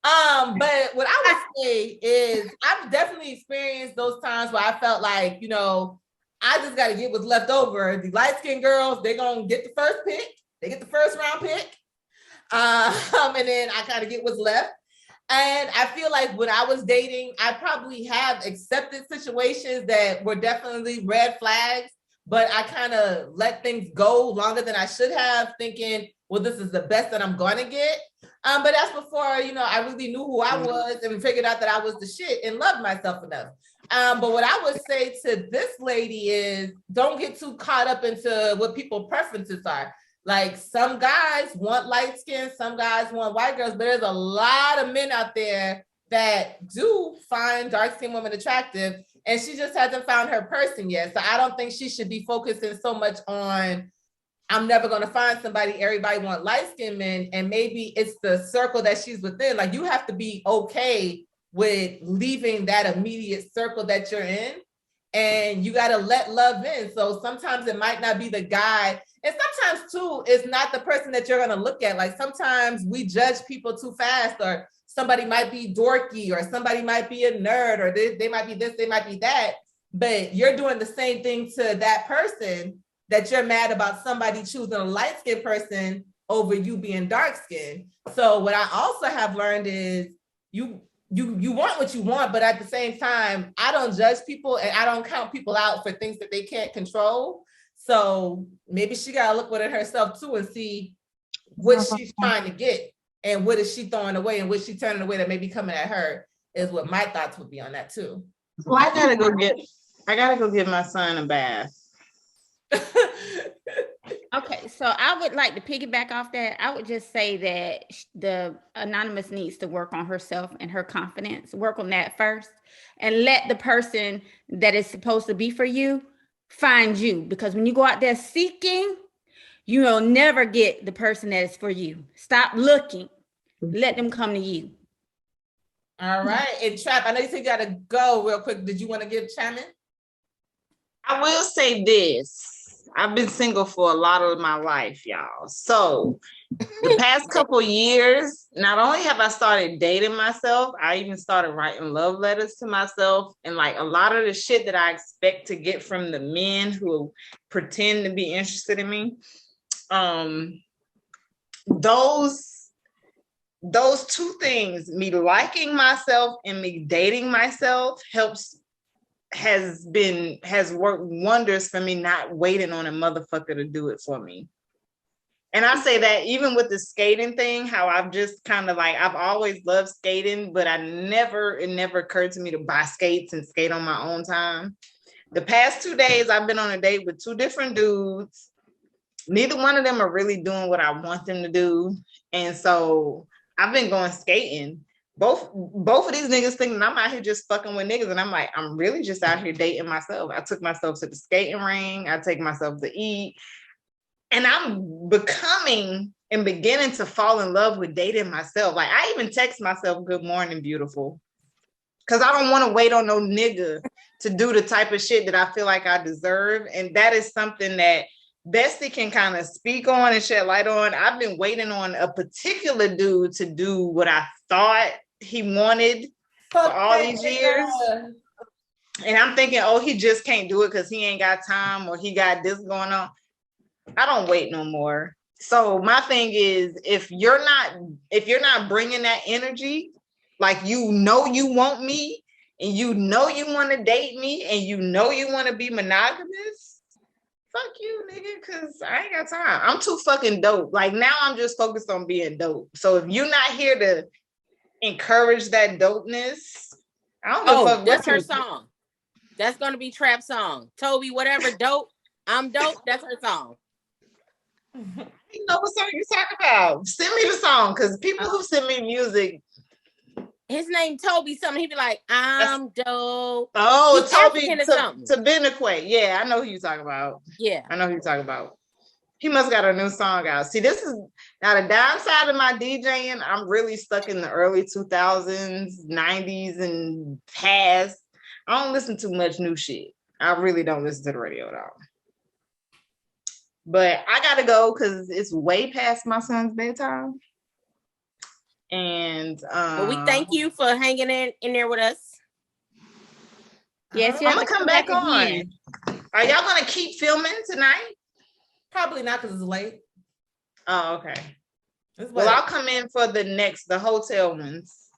But what I would say is I've definitely experienced those times where I felt like, I just got to get what's left over. The light skinned girls, they're gonna get the first pick. They get the first round pick. And then I kind of get what's left. And I feel like when I was dating, I probably have accepted situations that were definitely red flags, but I kind of let things go longer than I should have, thinking, well, this is the best that I'm going to get. But that's before, I really knew who I was and figured out that I was the shit and loved myself enough. But what I would say to this lady is don't get too caught up into what people's preferences are. Like some guys want light skin, some guys want white girls, but there's a lot of men out there that do find dark skinned women attractive, and she just hasn't found her person yet. So I don't think she should be focusing so much on, I'm never going to find somebody, everybody want light skinned men, and maybe it's the circle that she's within. Like you have to be okay with leaving that immediate circle that you're in, and you got to let love in. So sometimes it might not be the guy. And sometimes too, it's not the person that you're going to look at. Like sometimes we judge people too fast, or somebody might be dorky, or somebody might be a nerd, or they might be this, they might be that, but you're doing the same thing to that person that you're mad about somebody choosing a light-skinned person over you being dark-skinned. So what I also have learned is you want what you want, but at the same time, I don't judge people and I don't count people out for things that they can't control. So maybe she got to look within herself too and see what she's trying to get and what is she throwing away and what she turning away that may be coming at her, is what my thoughts would be on that too. Well, I gotta go get my son a bath. Okay, so I would like to piggyback off that. I would just say that the anonymous needs to work on herself and her confidence. Work on that first, and let the person that is supposed to be for you find you. Because when you go out there seeking, you will never get the person that is for you. Stop looking. Let them come to you. All right. And Trap, I know you said you got to go real quick. Did you want to give chime? I will say this. I've been single for a lot of my life, y'all. So the past couple years, not only have I started dating myself, I even started writing love letters to myself. And like a lot of the shit that I expect to get from the men who pretend to be interested in me, those two things, me liking myself and me dating myself, has worked wonders for me, not waiting on a motherfucker to do it for me. And I say that even with the skating thing, how I've just kind of like, I've always loved skating, but it never occurred to me to buy skates and skate on my own time. The past 2 days, I've been on a date with 2 different dudes. Neither one of them are really doing what I want them to do. And so I've been going skating. Both of these niggas thinking I'm out here just fucking with niggas. And I'm like, I'm really just out here dating myself. I took myself to the skating ring. I take myself to eat. And I'm becoming and beginning to fall in love with dating myself. Like I even text myself, good morning, beautiful. Because I don't want to wait on no nigga to do the type of shit that I feel like I deserve. And that is something that Bestie can kind of speak on and shed light on. I've been waiting on a particular dude to do what I thought he wanted for all these years. And I'm thinking, oh, he just can't do it because he ain't got time or he got this going on. I don't wait no more. So my thing is, if you're not bringing that energy, like you know you want me and you know you want to date me and you know you want to be monogamous, fuck you, nigga, because I ain't got time. I'm too fucking dope. Like now I'm just focused on being dope. So if you're not here to encourage that dopeness, I don't give a fuck. That's her song. That's gonna be Trap song. Toby, whatever, dope. I'm dope. That's her song. You know what song you talking about? Send me the song, because people who send me music. His name Toby something. He'd be like, I'm dope. Oh, Toby Tabinique. Yeah, I know who you talking about. Yeah. I know who you talking about. He must got a new song out. See, this is now the downside of my DJing. I'm really stuck in the early 2000s, 90s, and past. I don't listen to much new shit. I really don't listen to the radio at all. But I gotta go because it's way past my son's bedtime. And but we thank you for hanging in there with us. Yes, I'm gonna come back on. Are y'all gonna keep filming tonight? Probably not because it's late. Oh, okay. Well, I'll come in for the hotel ones.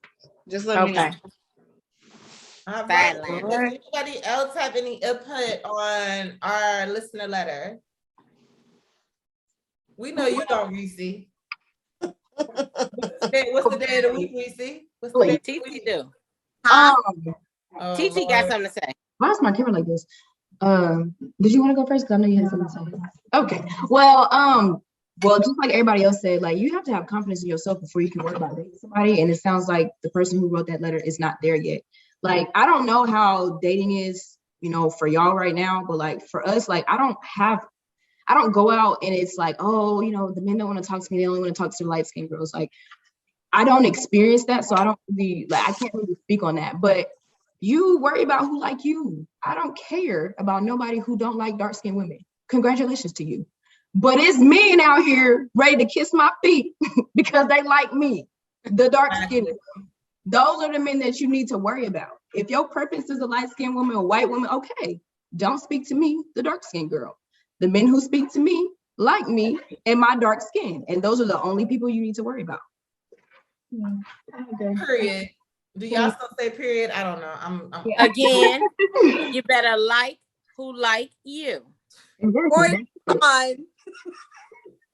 Just let me know. All right. Does anybody else have any input on our listener letter? We know you don't, Reese. What's the day of the week, Reese? What's the day TT do? TT got something to say. Why is my camera like this? Did you want to go first? Because I know you had something to say. Okay. Well, just like everybody else said, like you have to have confidence in yourself before you can worry about dating somebody. And it sounds like the person who wrote that letter is not there yet. Like, I don't know how dating is, for y'all right now, but like for us, like I don't go out and it's like, oh, the men don't want to talk to me. They only want to talk to light-skinned girls. Like, I don't experience that. So I can't really speak on that. But you worry about who like you. I don't care about nobody who don't like dark-skinned women. Congratulations to you. But it's men out here ready to kiss my feet because they like me. the dark skin. Those are the men that you need to worry about. If your preference is a light-skinned woman or white woman, okay, don't speak to me, the dark-skinned girl. The men who speak to me like me and my dark skin, and those are the only people you need to worry about. Period. Do y'all still say period? I don't know. I'm Again, you better like who like you. Exactly.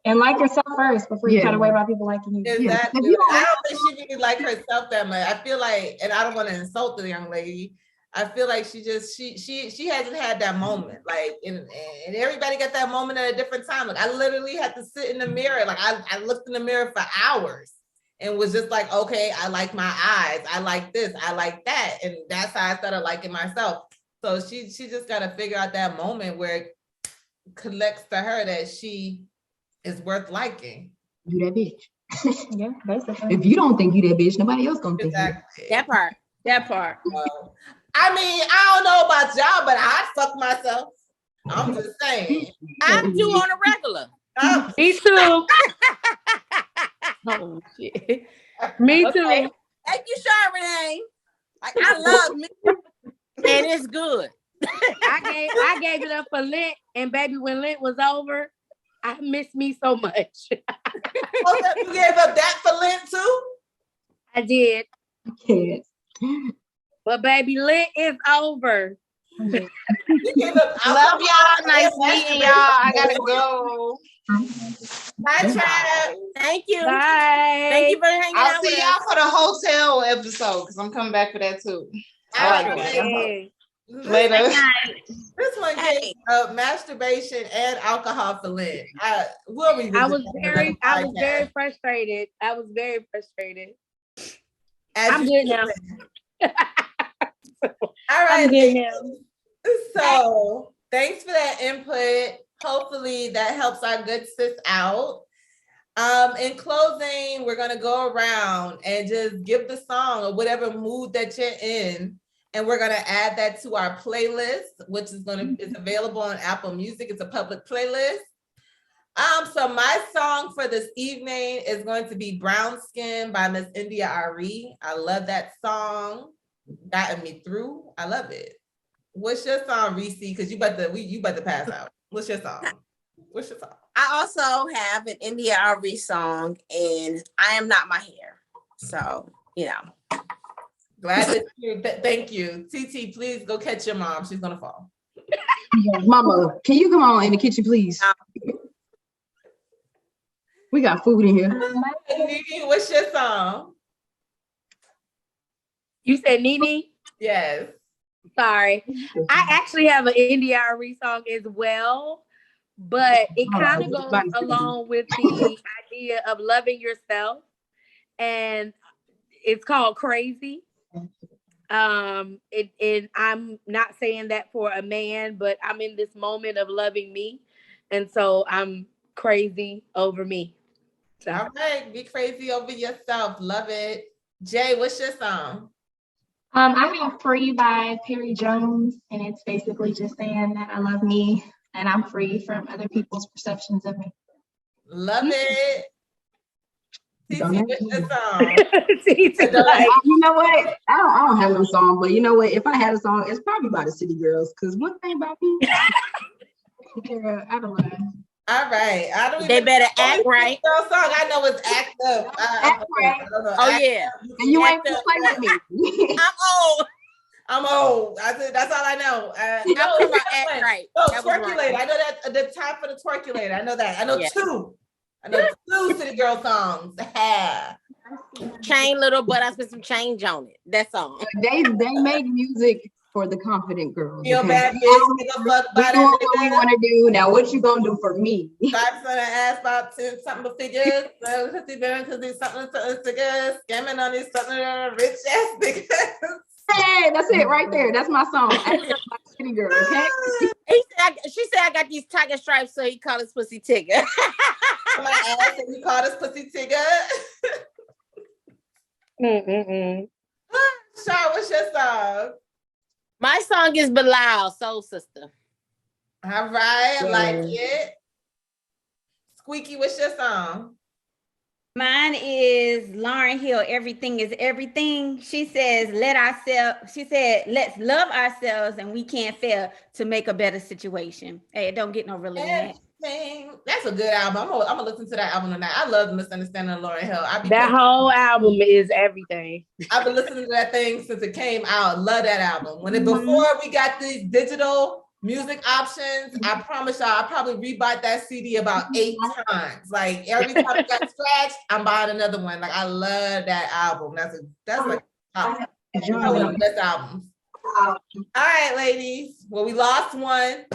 And like yourself first before you try to worry about people liking you. Exactly. Yeah. I don't think she really like herself that much. I feel like, and I don't want to insult the young lady. I feel like she hasn't had that moment. Like, and everybody got that moment at a different time. Like, I literally had to sit in the mirror. Like, I looked in the mirror for hours and was just like, okay, I like my eyes. I like this. I like that. And that's how I started liking myself. So she just got to figure out that moment where it connects to her that she is worth liking. You that bitch. Yeah, basically. If you don't think you that bitch, nobody else gonna think Exactly. That part. I mean, I don't know about y'all, but I fuck myself. I'm just saying. I do on a regular. Me too. Oh shit. Me too. Thank you, Charbonnet. Like, I love me. And it's good. I gave it up for Lent, and baby, when Lent was over, I missed me so much. Oh, you gave up that for Lent too? I did. Yes. But baby, Lent is over. You gave up Love y'all. Nice meeting y'all. I gotta go. Bye, Chad. Thank you. Bye. Thank you for hanging I'll out with see us. y'all for the hotel episode because I'm coming back for that too. All like right. Hey. Later. This one gave masturbation and alcohol for Lent. We'll revisit I was that very on the podcast. frustrated. As I'm you good now. All right. I'm good now. So thanks for that input. Hopefully that helps our good sis out. In closing, we're gonna go around and just give the song or whatever mood that you're in, and we're gonna add that to our playlist, which is available on Apple Music. It's a public playlist. So my song for this evening is going to be Brown Skin by Miss India Ari. I love that song. Gotten me through. I love it. What's your song, Reese? Because you about to pass out. What's your song? I also have an India Ari song, and I Am Not My Hair. So, you know. Glad that you, thank you. TT, please go catch your mom. She's gonna fall. Mama, can you come on in the kitchen, please? We got food in here. Nene, what's your song? You said Nene? Yes. Sorry. I actually have an India Ari song as well, but it kind of goes along with the idea of loving yourself, and it's called Crazy. And I'm not saying that for a man, but I'm in this moment of loving me, and so I'm crazy over me. So. All right, be crazy over yourself. Love it. Jay, what's your song? I have Free by Perry Jones, and it's basically just saying that I love me and I'm free from other people's perceptions of me. Love it. TT, what's your song? You know what? I don't have no song, but you know what? If I had a song, it's probably by the City Girls. Because one thing about me, girl, I don't know. All right. I don't. They better act right. Girl song I know is Act Up. Act Right. Oh yeah. And you ain't gonna play with me. I'm old. I said that's all I know. I'm talking about Act Right. Oh, That was Twerkulator. right. I know that the time for the Twerkulator. I know that. I know Yeah. two. I know two City Girl songs. Chain Little, but I spent some change on it. That song. They make music for the confident girls. Feel okay? bad, bitch. Give a fuck We about doing what we that. want to do. Now, what you gonna do for me? Stripes on her ass about something but figures. Because these something figures. Scamming on these something rich ass niggas. Hey, that's it right there. That's my song. That's my City Girl, okay? She said I got these tiger stripes, so he called his pussy Tigger. My ass and you call this pussy Tigger. Shaw, what's your song? My song is Bilal, Soul Sister. All right, I like it. Squeaky, what's your song? Mine is Lauren Hill. Everything is everything. She says, let's love ourselves and we can't fail to make a better situation. Hey, it don't get no realer than that. That's a good album. I'm gonna listen to that album tonight. I love Misunderstanding of Lauryn Hill. That whole album is everything. I've been listening to that thing since it came out. Love that album. Before we got these digital music options, I promise y'all, I probably rebought that CD about 8 times. Like every time it got scratched, I'm buying another one. Like I love that album. That's like one of the best albums. All right, ladies. Well, we lost one.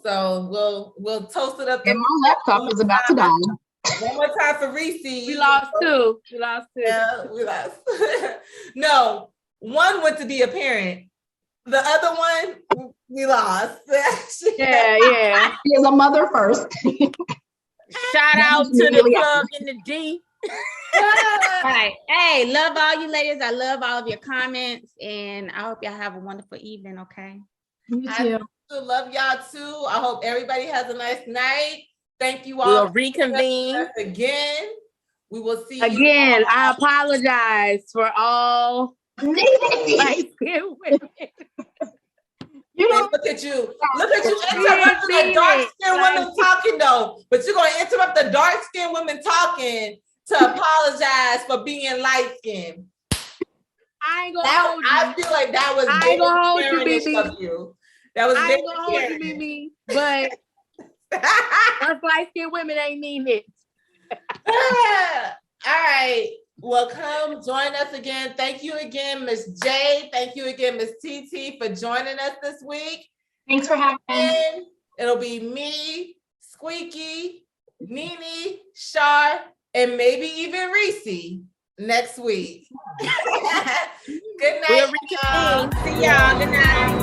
So we'll toast it up. And my laptop is about to die. One more time for Reese. We lost two. Yeah, we lost. No, one went to be a parent. The other one, we lost. Yeah. She is a mother first. Shout out to the plug in the D. All right. Hey, love all you ladies. I love all of your comments, and I hope y'all have a wonderful evening. Okay. You too. I love y'all too. I hope everybody has a nice night. Thank you all. We'll reconvene again. We will see again. You I apologize for all light-skinned women. Look at you interrupting the dark-skinned women talking though. But you're gonna interrupt the dark-skinned women talking to apologize for being light-skinned. I ain't gonna hold you. I feel like that was I ain't gonna hold you, BB. That was I ain't gonna hold you, BB. But us light-skinned women ain't mean it. All right. Well, come join us again. Thank you again, Miss J. Thank you again, Miss TT, for joining us this week. Thanks for having me. It'll be me, Squeaky, Nene, Shar, and maybe even Reese next week. Good night. We'll reconvene. See y'all. Good night.